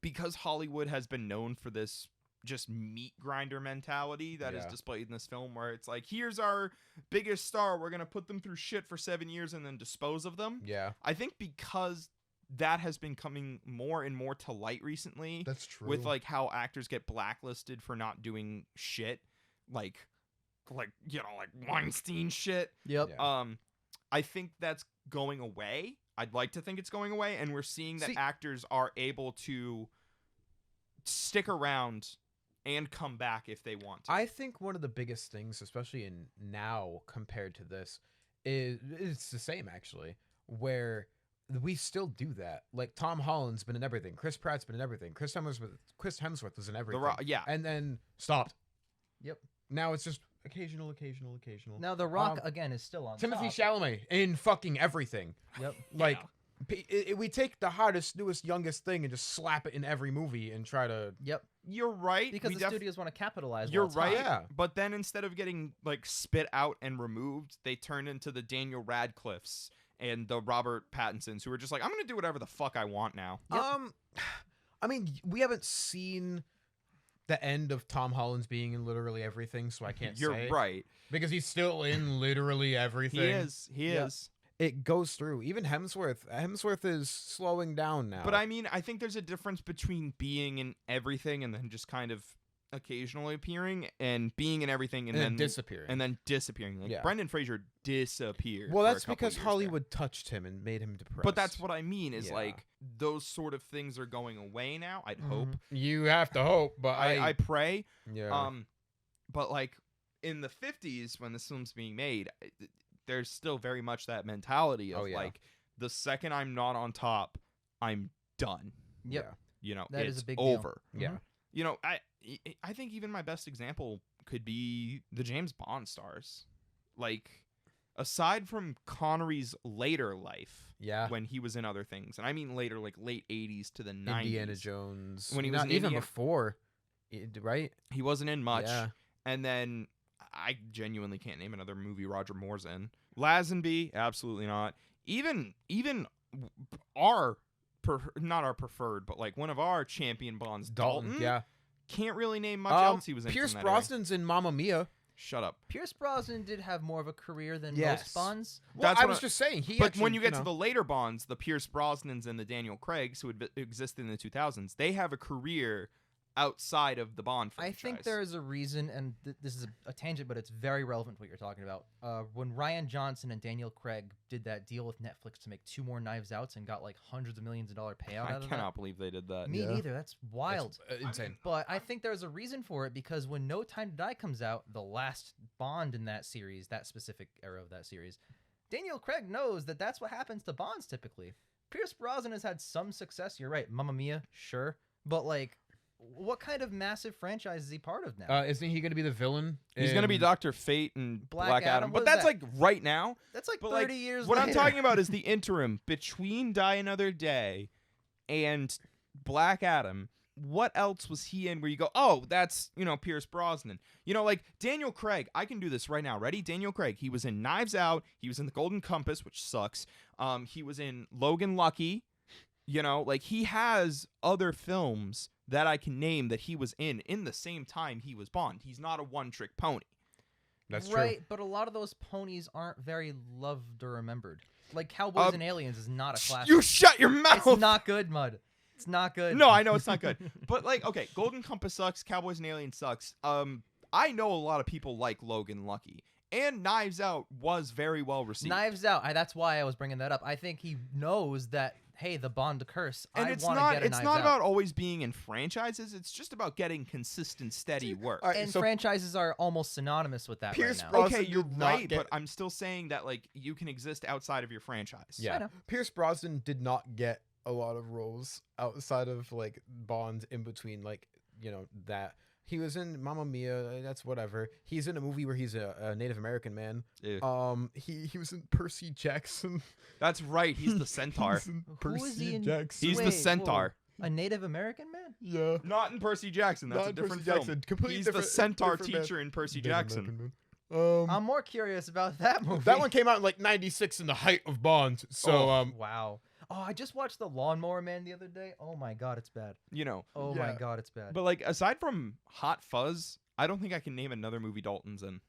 Speaker 2: because Hollywood has been known for this just meat grinder mentality that is displayed in this film where it's like, here's our biggest star, we're going to put them through shit for 7 years and then dispose of them.
Speaker 3: Yeah.
Speaker 2: I think because that has been coming more and more to light recently.
Speaker 3: That's true.
Speaker 2: With like how actors get blacklisted for not doing shit. Like you know, like Weinstein shit.
Speaker 1: Yep.
Speaker 3: Yeah.
Speaker 2: I think that's going away. I'd like to think it's going away, and we're seeing that actors are able to stick around and come back if they want to.
Speaker 3: I think one of the biggest things, especially in now compared to this, is it's the same actually, where we still do that. Like Tom Holland's been in everything, Chris Pratt's been in everything, Chris Hemsworth was in everything. And then stopped.
Speaker 1: Yep.
Speaker 3: Now it's just occasional.
Speaker 1: Now The Rock again is still on
Speaker 3: Timothée
Speaker 1: top.
Speaker 3: Chalamet in fucking everything.
Speaker 1: Yep.
Speaker 3: Like we take the hottest, newest, youngest thing and just slap it in every movie and try to.
Speaker 1: Yep.
Speaker 2: You're right.
Speaker 1: Because the studios want to capitalize.
Speaker 2: You're
Speaker 1: while it's
Speaker 2: right.
Speaker 1: hot.
Speaker 3: Yeah.
Speaker 2: But then instead of getting like spit out and removed, they turn into the Daniel Radcliffes and the Robert Pattinsons who are just like, I'm gonna do whatever the fuck I want now.
Speaker 1: Yep.
Speaker 3: I mean, we haven't seen the end of Tom Holland's being in literally everything, so I can't say.
Speaker 2: You're right.
Speaker 3: Because he's still in literally everything.
Speaker 2: He is.
Speaker 3: It goes through. Even Hemsworth. Hemsworth is slowing down now.
Speaker 2: But I mean, I think there's a difference between being in everything and then just kind of occasionally appearing and being in everything and then
Speaker 3: disappearing.
Speaker 2: And then disappearing. Like Brendan Fraser disappeared.
Speaker 3: Well,
Speaker 2: for
Speaker 3: that's
Speaker 2: a couple
Speaker 3: because
Speaker 2: years
Speaker 3: Hollywood touched him and made him depressed.
Speaker 2: But that's what I mean is like those sort of things are going away now. I'd hope.
Speaker 3: You have to hope, but
Speaker 2: I pray.
Speaker 3: Yeah.
Speaker 2: But like in the 50s when this film's being made, there's still very much that mentality of like the second I'm not on top, I'm done.
Speaker 1: Yep.
Speaker 3: Yeah.
Speaker 2: You know,
Speaker 1: that
Speaker 2: it's
Speaker 1: is a big
Speaker 2: over.
Speaker 1: Deal.
Speaker 3: Yeah.
Speaker 2: You know, I think even my best example could be the James Bond stars. Like, aside from Connery's later life, when he was in other things, and I mean later, like late 80s to the 90s.
Speaker 3: Indiana Jones.
Speaker 2: When he was
Speaker 3: even before, right?
Speaker 2: He wasn't in much.
Speaker 3: Yeah.
Speaker 2: And then I genuinely can't name another movie Roger Moore's in. Lazenby, absolutely not. Even not our preferred, but like one of our champion Bonds, Dalton.
Speaker 3: Yeah.
Speaker 2: Can't really name much else he was in.
Speaker 3: Pierce Brosnan's in Mamma Mia.
Speaker 2: Shut up.
Speaker 1: Pierce Brosnan did have more of a career than most Bonds.
Speaker 3: Well, I was just saying.
Speaker 2: But when you get to the later Bonds, the Pierce Brosnans and the Daniel Craigs, who had existed in the 2000s, they have a career outside of the Bond
Speaker 1: I
Speaker 2: franchise.
Speaker 1: think there is a reason, and this is a tangent, but it's very relevant to what you're talking about. When Rian Johnson and Daniel Craig did that deal with Netflix to make 2 more Knives Outs and got like hundreds of millions of dollar payout
Speaker 2: I
Speaker 1: out of
Speaker 2: cannot believe they did that.
Speaker 1: that. Me neither. That's wild.
Speaker 3: It's, insane.
Speaker 1: But I think there's a reason for it because when No Time to Die comes out, the last Bond in that series, that specific era of that series, Daniel Craig knows that that's what happens to Bonds typically. Pierce Brosnan has had some success. You're right. Mamma Mia, sure. But like, what kind of massive franchise is he part of now?
Speaker 3: Isn't he going to be the villain?
Speaker 2: He's going to be Dr. Fate and
Speaker 1: Black Adam.
Speaker 2: But
Speaker 1: What is
Speaker 2: that's
Speaker 1: that?
Speaker 2: like right now.
Speaker 1: That's like
Speaker 2: But
Speaker 1: 30
Speaker 2: like,
Speaker 1: years
Speaker 2: what
Speaker 1: later.
Speaker 2: I'm talking about is the interim between Die Another Day and Black Adam. What else was he in where you go, oh, that's, Pierce Brosnan. Like Daniel Craig. I can do this right now. Ready? Daniel Craig. He was in Knives Out. He was in The Golden Compass, which sucks. He was in Logan Lucky. Like he has other films that I can name that he was in the same time he was Bond. He's not a one-trick pony.
Speaker 3: That's
Speaker 1: right,
Speaker 3: true.
Speaker 1: but a lot of those ponies aren't very loved or remembered. Like Cowboys and Aliens is not a classic.
Speaker 2: You shut your mouth.
Speaker 1: It's not good, Mud. It's not good.
Speaker 2: No, I know it's not good. But like, okay, Golden Compass sucks. Cowboys and Aliens sucks. I know a lot of people like Logan Lucky. And Knives Out was very well received.
Speaker 1: Knives Out. That's why I was bringing that up. I think he knows that, hey, the Bond curse.
Speaker 2: And
Speaker 1: I
Speaker 2: it's
Speaker 1: want to
Speaker 2: not
Speaker 1: get a
Speaker 2: it's
Speaker 1: Knives
Speaker 2: not
Speaker 1: Out.
Speaker 2: about always being in franchises. It's just about getting consistent, steady work.
Speaker 3: All right,
Speaker 1: And
Speaker 3: so
Speaker 1: franchises are almost synonymous with that
Speaker 3: Pierce
Speaker 1: right now.
Speaker 3: Brosnan
Speaker 2: Okay, you're
Speaker 3: did not
Speaker 2: right,
Speaker 3: get-
Speaker 2: but I'm still saying that like you can exist outside of your franchise.
Speaker 1: I
Speaker 3: Yeah,
Speaker 1: know.
Speaker 3: Pierce Brosnan did not get a lot of roles outside of like Bond in between, like that. He was in Mamma Mia. That's whatever. He's in a movie where he's a Native American man.
Speaker 2: Ew.
Speaker 3: He was in Percy Jackson.
Speaker 2: That's right. He's the centaur.
Speaker 3: He's in
Speaker 1: Who is
Speaker 3: Percy
Speaker 1: he in?
Speaker 3: Jackson.
Speaker 2: He's the
Speaker 1: Wait,
Speaker 2: centaur.
Speaker 1: whoa. A Native American man?
Speaker 3: Yeah.
Speaker 2: Not in Percy Jackson. That's
Speaker 3: Not
Speaker 2: a
Speaker 3: in
Speaker 2: different
Speaker 3: Percy
Speaker 2: film.
Speaker 3: Jackson. Completely
Speaker 2: He's
Speaker 3: different,
Speaker 2: the centaur
Speaker 3: different man.
Speaker 2: teacher in Percy
Speaker 3: Native
Speaker 2: Jackson.
Speaker 3: American man.
Speaker 1: I'm more curious about that movie.
Speaker 3: That one came out in like '96 in the height of Bond. So
Speaker 1: Wow. Oh, I just watched The Lawnmower Man the other day. Oh my god, it's bad. Oh my
Speaker 3: Yeah.
Speaker 1: god, it's bad.
Speaker 2: But like aside from Hot Fuzz, I don't think I can name another movie Dalton's in.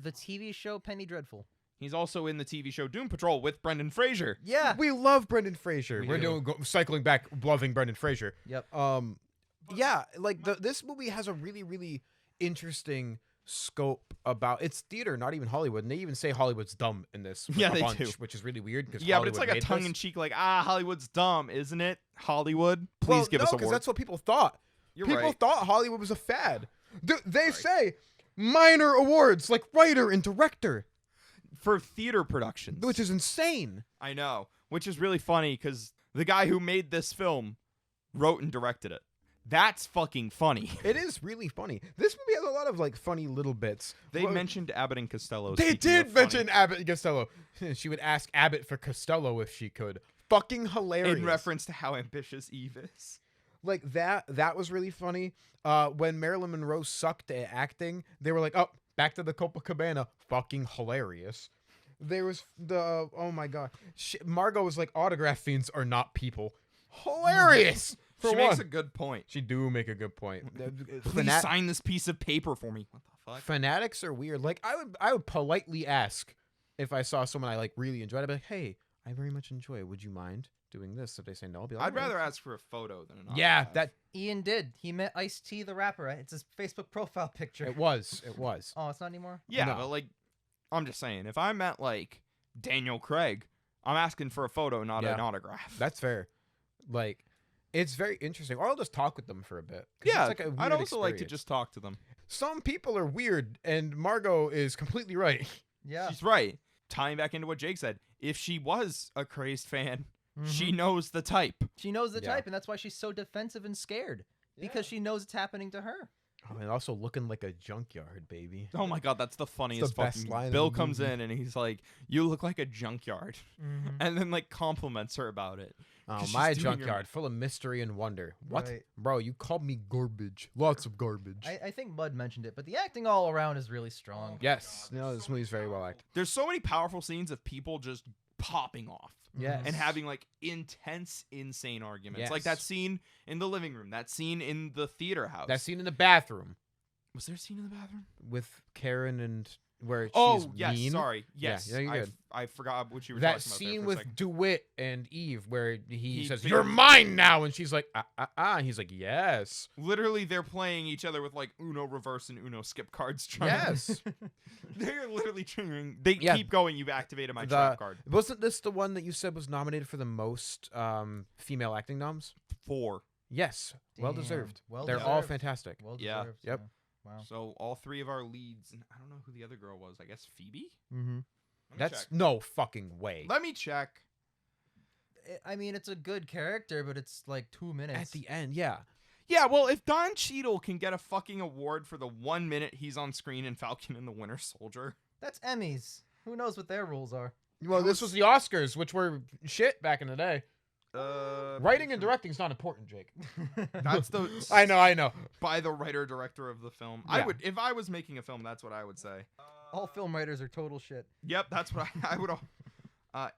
Speaker 1: The TV show Penny Dreadful.
Speaker 2: He's also in the TV show Doom Patrol with Brendan Fraser.
Speaker 1: Yeah.
Speaker 3: we love Brendan Fraser.
Speaker 2: We
Speaker 3: We're
Speaker 2: do.
Speaker 3: doing cycling back, loving Brendan Fraser.
Speaker 1: Yep.
Speaker 3: Yeah, like this movie has a really, really interesting scope about it's theater, not even Hollywood. And they even say Hollywood's dumb in this.
Speaker 2: Yeah,
Speaker 3: a
Speaker 2: they
Speaker 3: bunch,
Speaker 2: do.
Speaker 3: which is really weird because
Speaker 2: Yeah, but it's like a tongue-in-cheek, like, Hollywood's dumb, isn't it? Hollywood, please give us a
Speaker 3: because
Speaker 2: award.
Speaker 3: that's what people thought.
Speaker 2: You're
Speaker 3: People
Speaker 2: right.
Speaker 3: thought Hollywood was a fad. They say minor awards like writer and director,
Speaker 2: For theater productions.
Speaker 3: which is insane.
Speaker 2: I know. Which is really funny because the guy who made this film wrote and directed it. That's fucking funny.
Speaker 3: It is really funny. This movie has a lot of like funny little bits.
Speaker 2: They
Speaker 3: Well,
Speaker 2: mentioned Abbott and Costello.
Speaker 3: They
Speaker 2: speaking
Speaker 3: did
Speaker 2: of funny.
Speaker 3: mention Abbott and Costello. She would ask Abbott for Costello if she could. Fucking hilarious.
Speaker 2: In reference to how ambitious Eve is.
Speaker 3: Like that was really funny. When Marilyn Monroe sucked at acting, they were like, "Oh, back to the Copacabana." Fucking hilarious. There was the oh my god, Margot was like, "Autograph fiends are not people." Hilarious. For
Speaker 2: She
Speaker 3: one.
Speaker 2: makes a good point.
Speaker 3: She do make a good point.
Speaker 2: Please sign this piece of paper for me. What the fuck?
Speaker 3: Fanatics are weird. Like I would politely ask if I saw someone I like really enjoyed. I'd be like, "Hey, I very much enjoy it. Would you mind doing this?" If they say no, I'll be like,
Speaker 2: I'd
Speaker 3: "Okay."
Speaker 2: rather ask for a photo than an
Speaker 3: Yeah,
Speaker 2: autograph.
Speaker 3: that
Speaker 1: Ian did. He met Ice-T the rapper. It's his Facebook profile picture.
Speaker 3: it was.
Speaker 1: Oh, it's not anymore?
Speaker 2: Yeah,
Speaker 3: No.
Speaker 2: but like, I'm just saying, if I met like Daniel Craig, I'm asking for a photo, not
Speaker 3: Yeah.
Speaker 2: an autograph.
Speaker 3: That's fair. Like, it's very interesting. Or I'll just talk with them for a bit. 'Cause
Speaker 2: Yeah,
Speaker 3: it's like a
Speaker 2: I'd
Speaker 3: weird
Speaker 2: also like to
Speaker 3: experience.
Speaker 2: just talk to them.
Speaker 3: Some people are weird, and Margot is completely right.
Speaker 1: Yeah.
Speaker 2: She's right. Tying back into what Jake said, if she was a crazed fan, she
Speaker 1: Mhm.
Speaker 2: knows the type.
Speaker 1: She knows the
Speaker 3: Yeah.
Speaker 1: type, and that's why she's so defensive and scared. Because she knows it's happening to her.
Speaker 3: Oh, and also looking like a junkyard, baby.
Speaker 2: Oh my god, that's the funniest
Speaker 3: best
Speaker 2: fucking.
Speaker 3: line in
Speaker 2: Bill
Speaker 3: the
Speaker 2: comes
Speaker 3: movie.
Speaker 2: in and he's like, "You look like a junkyard,"
Speaker 1: Mm-hmm.
Speaker 2: and then like compliments her about it.
Speaker 3: Oh,
Speaker 2: 'Cause
Speaker 3: my
Speaker 2: she's doing her-
Speaker 3: junkyard, full of mystery and wonder. What?
Speaker 1: Right.
Speaker 3: Bro, you called me garbage. Lots of garbage.
Speaker 1: I think Mud mentioned it, but the acting all around is really strong.
Speaker 3: Yes. No, this movie's very well acted.
Speaker 2: There's so many powerful scenes of people just popping off.
Speaker 3: Yes.
Speaker 2: And having like intense, insane arguments. Like
Speaker 3: Yes.
Speaker 2: that scene in the living room, that scene in the theater house.
Speaker 3: That scene in the bathroom
Speaker 2: Was there a scene in the bathroom?
Speaker 3: with Karen and where she's
Speaker 2: Oh, yes,
Speaker 3: mean.
Speaker 2: sorry. Yes.
Speaker 3: Yeah, you're good.
Speaker 2: I forgot what you were
Speaker 3: That
Speaker 2: talking about.
Speaker 3: scene
Speaker 2: there for a
Speaker 3: with
Speaker 2: second.
Speaker 3: DeWitt and Eve where he says,
Speaker 2: figures-
Speaker 3: "You're mine now," and she's like, and he's like, "Yes."
Speaker 2: Literally, they're playing each other with like Uno reverse and Uno skip cards.
Speaker 3: Yes.
Speaker 2: They're literally triggering. They
Speaker 3: Yeah.
Speaker 2: keep going. You've activated my
Speaker 3: The-
Speaker 2: trap card.
Speaker 3: Wasn't this the one that you said was nominated for the most female acting noms?
Speaker 2: 4.
Speaker 3: Yes. Well
Speaker 1: Damn,
Speaker 3: deserved.
Speaker 1: well
Speaker 3: They're all
Speaker 1: deserved.
Speaker 3: fantastic.
Speaker 1: Well
Speaker 2: Yeah.
Speaker 1: deserved.
Speaker 3: Yep.
Speaker 1: Yeah. Wow.
Speaker 2: So all 3 of our leads, and I don't know who the other girl was. I guess Phoebe.
Speaker 1: Mm-hmm.
Speaker 2: Let me
Speaker 3: That's
Speaker 2: check.
Speaker 3: no fucking way.
Speaker 2: Let me check.
Speaker 1: I mean, it's a good character, but it's like 2 minutes.
Speaker 3: At the end, yeah.
Speaker 2: Yeah, well, if Don Cheadle can get a fucking award for the 1 minute he's on screen in Falcon and the Winter Soldier,
Speaker 1: That's Emmys. Who knows what their rules are?
Speaker 3: Well, this was the Oscars, which were shit back in the day.
Speaker 2: uh,
Speaker 3: Writing and directing is not important, Jake.
Speaker 2: That's the
Speaker 3: I know.
Speaker 2: by the writer director of the film.
Speaker 3: Yeah.
Speaker 2: I would, if I was making a film, that's what I would say.
Speaker 1: All film writers are total shit.
Speaker 2: Yep, that's what I would.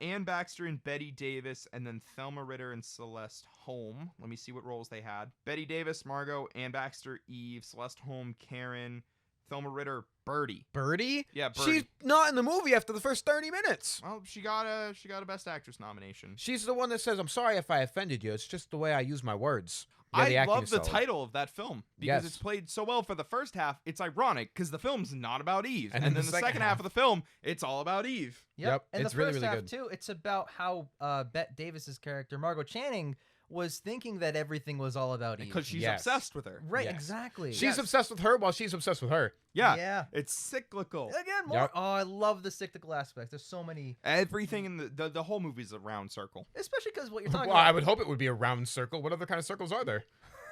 Speaker 2: Ann Baxter and Betty Davis, and then Thelma Ritter and Celeste Holm. Let me see what roles they had. Betty Davis, Margot, Ann Baxter, Eve, Celeste Holm, Karen, Thelma Ritter, Birdie.
Speaker 3: Birdie?
Speaker 2: Yeah, Birdie.
Speaker 3: She's not in the movie after the first 30 minutes.
Speaker 2: Well, she got a Best Actress nomination.
Speaker 3: She's the one that says, "I'm sorry if I offended you. It's just the way I use my words." Yeah,
Speaker 2: I
Speaker 3: acting
Speaker 2: love
Speaker 3: is
Speaker 2: the
Speaker 3: solid.
Speaker 2: title of that film because
Speaker 3: Yes.
Speaker 2: it's played so well for the first half. It's ironic because the film's not about Eve,
Speaker 3: And
Speaker 2: and
Speaker 3: then
Speaker 2: then
Speaker 3: the
Speaker 2: the second half of the film, it's all about Eve.
Speaker 3: Yep,
Speaker 1: And
Speaker 3: it's
Speaker 1: the
Speaker 3: really,
Speaker 1: first
Speaker 3: really
Speaker 1: half
Speaker 3: good.
Speaker 1: too, it's about how Bette Davis's character Margot Channing was thinking that everything was all about Eve.
Speaker 2: Because she's
Speaker 3: Yes.
Speaker 2: obsessed with her.
Speaker 1: Right,
Speaker 3: Yes.
Speaker 1: exactly.
Speaker 3: She's
Speaker 2: Yes.
Speaker 3: obsessed with her while she's obsessed with her.
Speaker 2: Yeah,
Speaker 1: Yeah.
Speaker 2: it's cyclical.
Speaker 1: Again, more.
Speaker 3: Yep.
Speaker 1: Oh, I love the cyclical aspects. There's so many,
Speaker 2: Everything in the whole movie's a round circle.
Speaker 1: especially because what you're talking
Speaker 3: Well, I
Speaker 1: about.
Speaker 3: would hope it would be a round circle. What other kind of circles are there?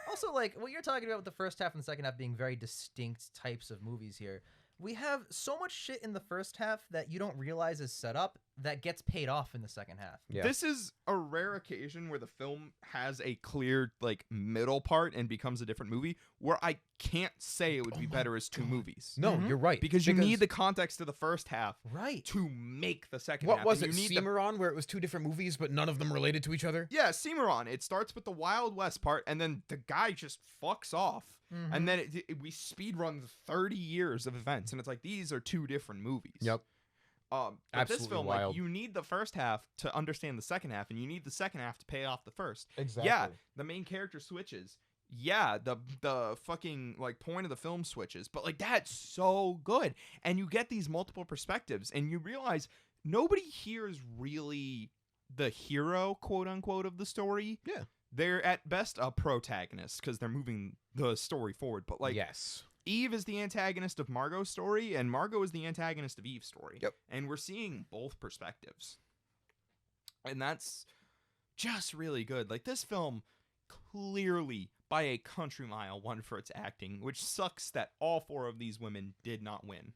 Speaker 1: Also, like what you're talking about with the first half and the second half being very distinct types of movies here. We have so much shit in the first half that you don't realize is set up that gets paid off in the second half.
Speaker 3: Yeah.
Speaker 2: This is a rare occasion where the film has a clear like middle part and becomes a different movie where I can't say it would be better as 2 movies.
Speaker 3: No,
Speaker 1: Mhm.
Speaker 3: you're right.
Speaker 2: Because you need the context of the first half
Speaker 1: Right.
Speaker 2: to make the second
Speaker 3: What
Speaker 2: half.
Speaker 3: was
Speaker 2: and
Speaker 3: it,
Speaker 2: you need the-
Speaker 3: Cimarron, where it was 2 different movies, but none of them related to each other?
Speaker 2: Yeah, Cimarron. It starts with the Wild West part, and then the guy just fucks off.
Speaker 1: Mhm.
Speaker 2: And then we speed run 30 years of events, and it's like these are 2 different movies.
Speaker 3: Yep.
Speaker 2: But
Speaker 3: Absolutely
Speaker 2: this film,
Speaker 3: wild.
Speaker 2: like, you need the first half to understand the second half, and you need the second half to pay off the first.
Speaker 3: Exactly.
Speaker 2: Yeah, the main character switches. Yeah, the fucking like point of the film switches, but like that's so good, and you get these multiple perspectives, and you realize nobody here is really the hero, quote unquote, of the story.
Speaker 3: Yeah.
Speaker 2: They're at best a protagonist because they're moving the story forward, but like
Speaker 3: yes.
Speaker 2: Eve is the antagonist of Margot's story, and Margot is the antagonist of Eve's story.
Speaker 3: Yep.
Speaker 2: And we're seeing both perspectives. And that's just really good. Like, this film clearly, by a country mile, won for its acting, which sucks that all 4 of these women did not win.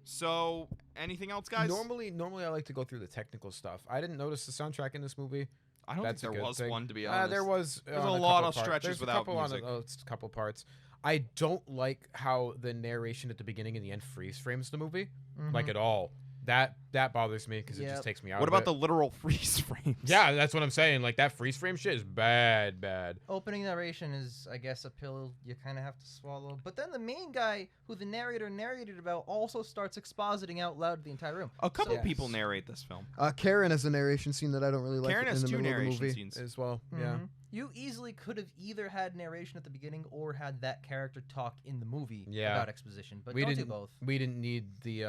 Speaker 2: So, anything else, guys?
Speaker 3: Normally, I like to go through the technical stuff. I didn't notice the soundtrack in this movie.
Speaker 2: I don't
Speaker 3: That's a
Speaker 2: think there
Speaker 3: good
Speaker 2: was
Speaker 3: thing.
Speaker 2: one, to be honest.
Speaker 3: There was.
Speaker 2: There's
Speaker 3: on
Speaker 2: a
Speaker 3: couple
Speaker 2: lot of
Speaker 3: parts.
Speaker 2: stretches
Speaker 3: There's
Speaker 2: without
Speaker 3: a couple
Speaker 2: music.
Speaker 3: On a couple parts. I don't like how the narration at the beginning and the end freeze frames the movie, like
Speaker 1: Mhm.
Speaker 3: at all. That bothers me because it
Speaker 1: Yep.
Speaker 3: just takes me out.
Speaker 2: What
Speaker 3: of
Speaker 2: about
Speaker 3: it.
Speaker 2: the literal freeze frames?
Speaker 3: Yeah, that's what I'm saying. Like that freeze frame shit is bad.
Speaker 1: Opening narration is, I guess, a pill you kind of have to swallow. But then the main guy, who the narrator narrated about, also starts expositing out loud to the entire room.
Speaker 2: A couple
Speaker 3: Yes.
Speaker 2: people narrate this film.
Speaker 4: Karen has a narration scene that I don't really like
Speaker 2: Karen
Speaker 4: in
Speaker 2: has
Speaker 4: the
Speaker 2: 2
Speaker 4: middle of the
Speaker 2: narration
Speaker 4: movie.
Speaker 2: scenes.
Speaker 3: As well. Yeah.
Speaker 1: Mhm. You easily could have either had narration at the beginning or had that character talk in the movie
Speaker 3: Yeah.
Speaker 1: about exposition, but
Speaker 3: We
Speaker 1: don't do
Speaker 3: didn't.
Speaker 1: both.
Speaker 3: We didn't need the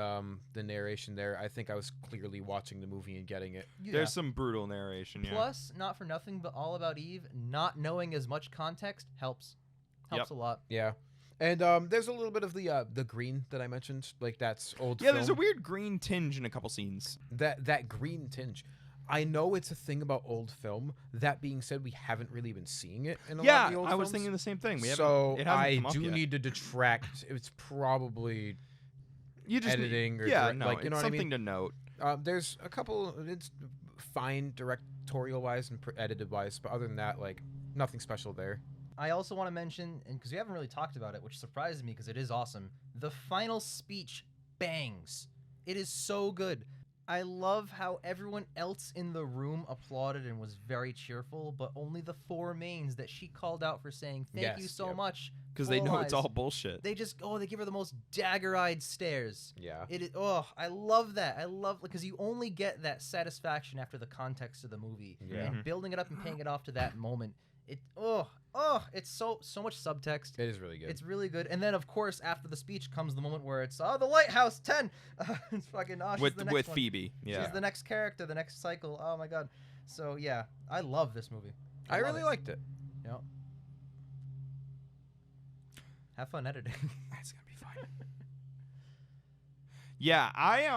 Speaker 3: narration there. I think I was clearly watching the movie and getting it.
Speaker 1: Yeah.
Speaker 2: There's some brutal narration, yeah.
Speaker 1: Plus, not for nothing, but All About Eve, not knowing as much context helps. Helps a lot.
Speaker 3: Yeah. And there's a little bit of the green that I mentioned. Like that's old.
Speaker 2: Yeah, there's a
Speaker 3: film.
Speaker 2: weird green tinge in a couple scenes.
Speaker 3: that green tinge. I know it's a thing about old film. That being said, we haven't really been seeing it in a lot
Speaker 2: Yeah,
Speaker 3: of the old
Speaker 2: I was
Speaker 3: films.
Speaker 2: thinking the same thing.
Speaker 3: So
Speaker 2: it hasn't
Speaker 3: I
Speaker 2: come up
Speaker 3: do
Speaker 2: yet.
Speaker 3: need to detract. It's probably
Speaker 2: you just
Speaker 3: editing
Speaker 2: need,
Speaker 3: or
Speaker 2: yeah,
Speaker 3: direct-
Speaker 2: no,
Speaker 3: like, you know
Speaker 2: it's
Speaker 3: what I
Speaker 2: something
Speaker 3: mean?
Speaker 2: to note.
Speaker 3: there's a couple. It's fine directorial wise and edited wise, but other than that, like nothing special there.
Speaker 1: I also want to mention, and because we haven't really talked about it, which surprises me because it is awesome, the final speech bangs. It is so good. I love how everyone else in the room applauded and was very cheerful, but only the 4 mains that she called out for saying thank you
Speaker 3: Yes,
Speaker 1: so
Speaker 3: yep.
Speaker 1: much.
Speaker 2: Because they know
Speaker 1: full
Speaker 2: it's
Speaker 1: eyes.
Speaker 2: all bullshit.
Speaker 1: They just they give her the most dagger-eyed stares.
Speaker 3: Yeah.
Speaker 1: It is, I love that. I love because you only get that satisfaction after the context of the movie
Speaker 3: Yeah.
Speaker 1: and building it up and paying it off to that moment. It's so much subtext.
Speaker 3: It is really good.
Speaker 1: It's really good. And then of course after the speech comes the moment where it's the lighthouse 10. It's fucking she's
Speaker 2: with
Speaker 1: the next one.
Speaker 2: Phoebe. Yeah.
Speaker 1: She's the next character, the next cycle. Oh my god. So yeah, I love this movie.
Speaker 3: I
Speaker 1: love
Speaker 3: really
Speaker 1: it.
Speaker 3: liked it.
Speaker 1: Yep. Have fun editing.
Speaker 2: It's gonna be fine. Yeah, I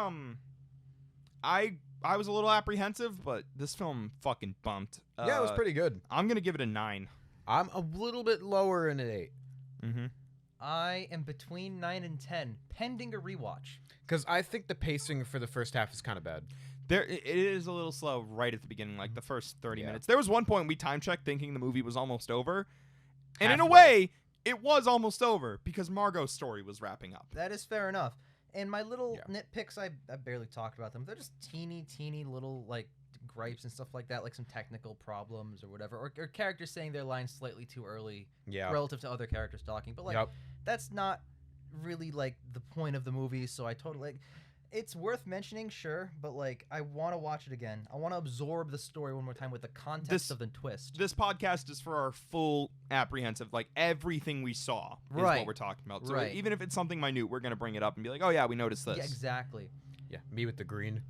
Speaker 2: was a little apprehensive, but this film fucking bumped.
Speaker 3: Yeah, it was pretty good.
Speaker 2: I'm gonna give it a 9.
Speaker 3: I'm a little bit lower in an 8.
Speaker 2: Mm-hmm.
Speaker 1: I am between 9 and 10, pending a rewatch.
Speaker 3: Because I think the pacing for the first half is kind of bad.
Speaker 2: It is a little slow right at the beginning, like the first 30
Speaker 3: Yeah.
Speaker 2: minutes. There was one point we time checked thinking the movie was almost over, and in a
Speaker 3: Halfway.
Speaker 2: way, it was almost over because Margot's story was wrapping up.
Speaker 1: That is fair enough. And my little
Speaker 3: Yeah.
Speaker 1: nitpicks, I barely talked about them. They're just teeny little like gripes and stuff like that, like some technical problems or whatever, or characters saying their lines slightly too early
Speaker 3: Yeah.
Speaker 1: relative to other characters talking. But like
Speaker 3: Yep.
Speaker 1: that's not really like the point of the movie. So I totally it's worth mentioning, sure, but like I want to watch it again. I want to absorb the story one more time with the context of the twist.
Speaker 2: This podcast is for our full apprehensive, like everything we saw is
Speaker 1: Right.
Speaker 2: what we're talking about. So
Speaker 1: Right.
Speaker 2: even if it's something minute, we're gonna bring it up and be like, oh yeah, we noticed this.
Speaker 1: Yeah, exactly.
Speaker 3: Yeah. Me with the green.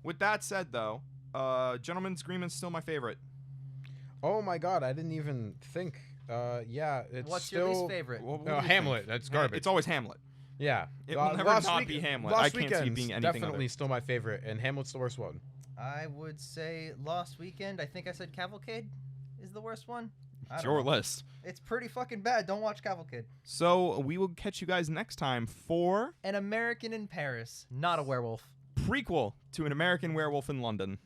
Speaker 2: With that said, though, Gentleman's Agreement's still my favorite.
Speaker 3: Oh my god, I didn't even think. Yeah, it's
Speaker 1: What's
Speaker 3: still...
Speaker 1: your least favorite?
Speaker 2: What do you
Speaker 3: Hamlet.
Speaker 2: think?
Speaker 3: That's garbage.
Speaker 2: It's always Hamlet.
Speaker 3: Yeah.
Speaker 2: It will never not be Hamlet. I
Speaker 3: Lost
Speaker 2: can't see it
Speaker 3: Weekend's
Speaker 2: being anything
Speaker 3: definitely
Speaker 2: other.
Speaker 3: still my favorite, and Hamlet's the worst one.
Speaker 1: I would say Lost Weekend. I think I said Cavalcade is the worst one. I
Speaker 2: It's
Speaker 1: don't
Speaker 2: your
Speaker 1: know.
Speaker 2: list.
Speaker 1: It's pretty fucking bad. Don't watch Cavalcade.
Speaker 2: So we will catch you guys next time for
Speaker 1: An American in Paris, not a werewolf.
Speaker 2: prequel to An American Werewolf in London.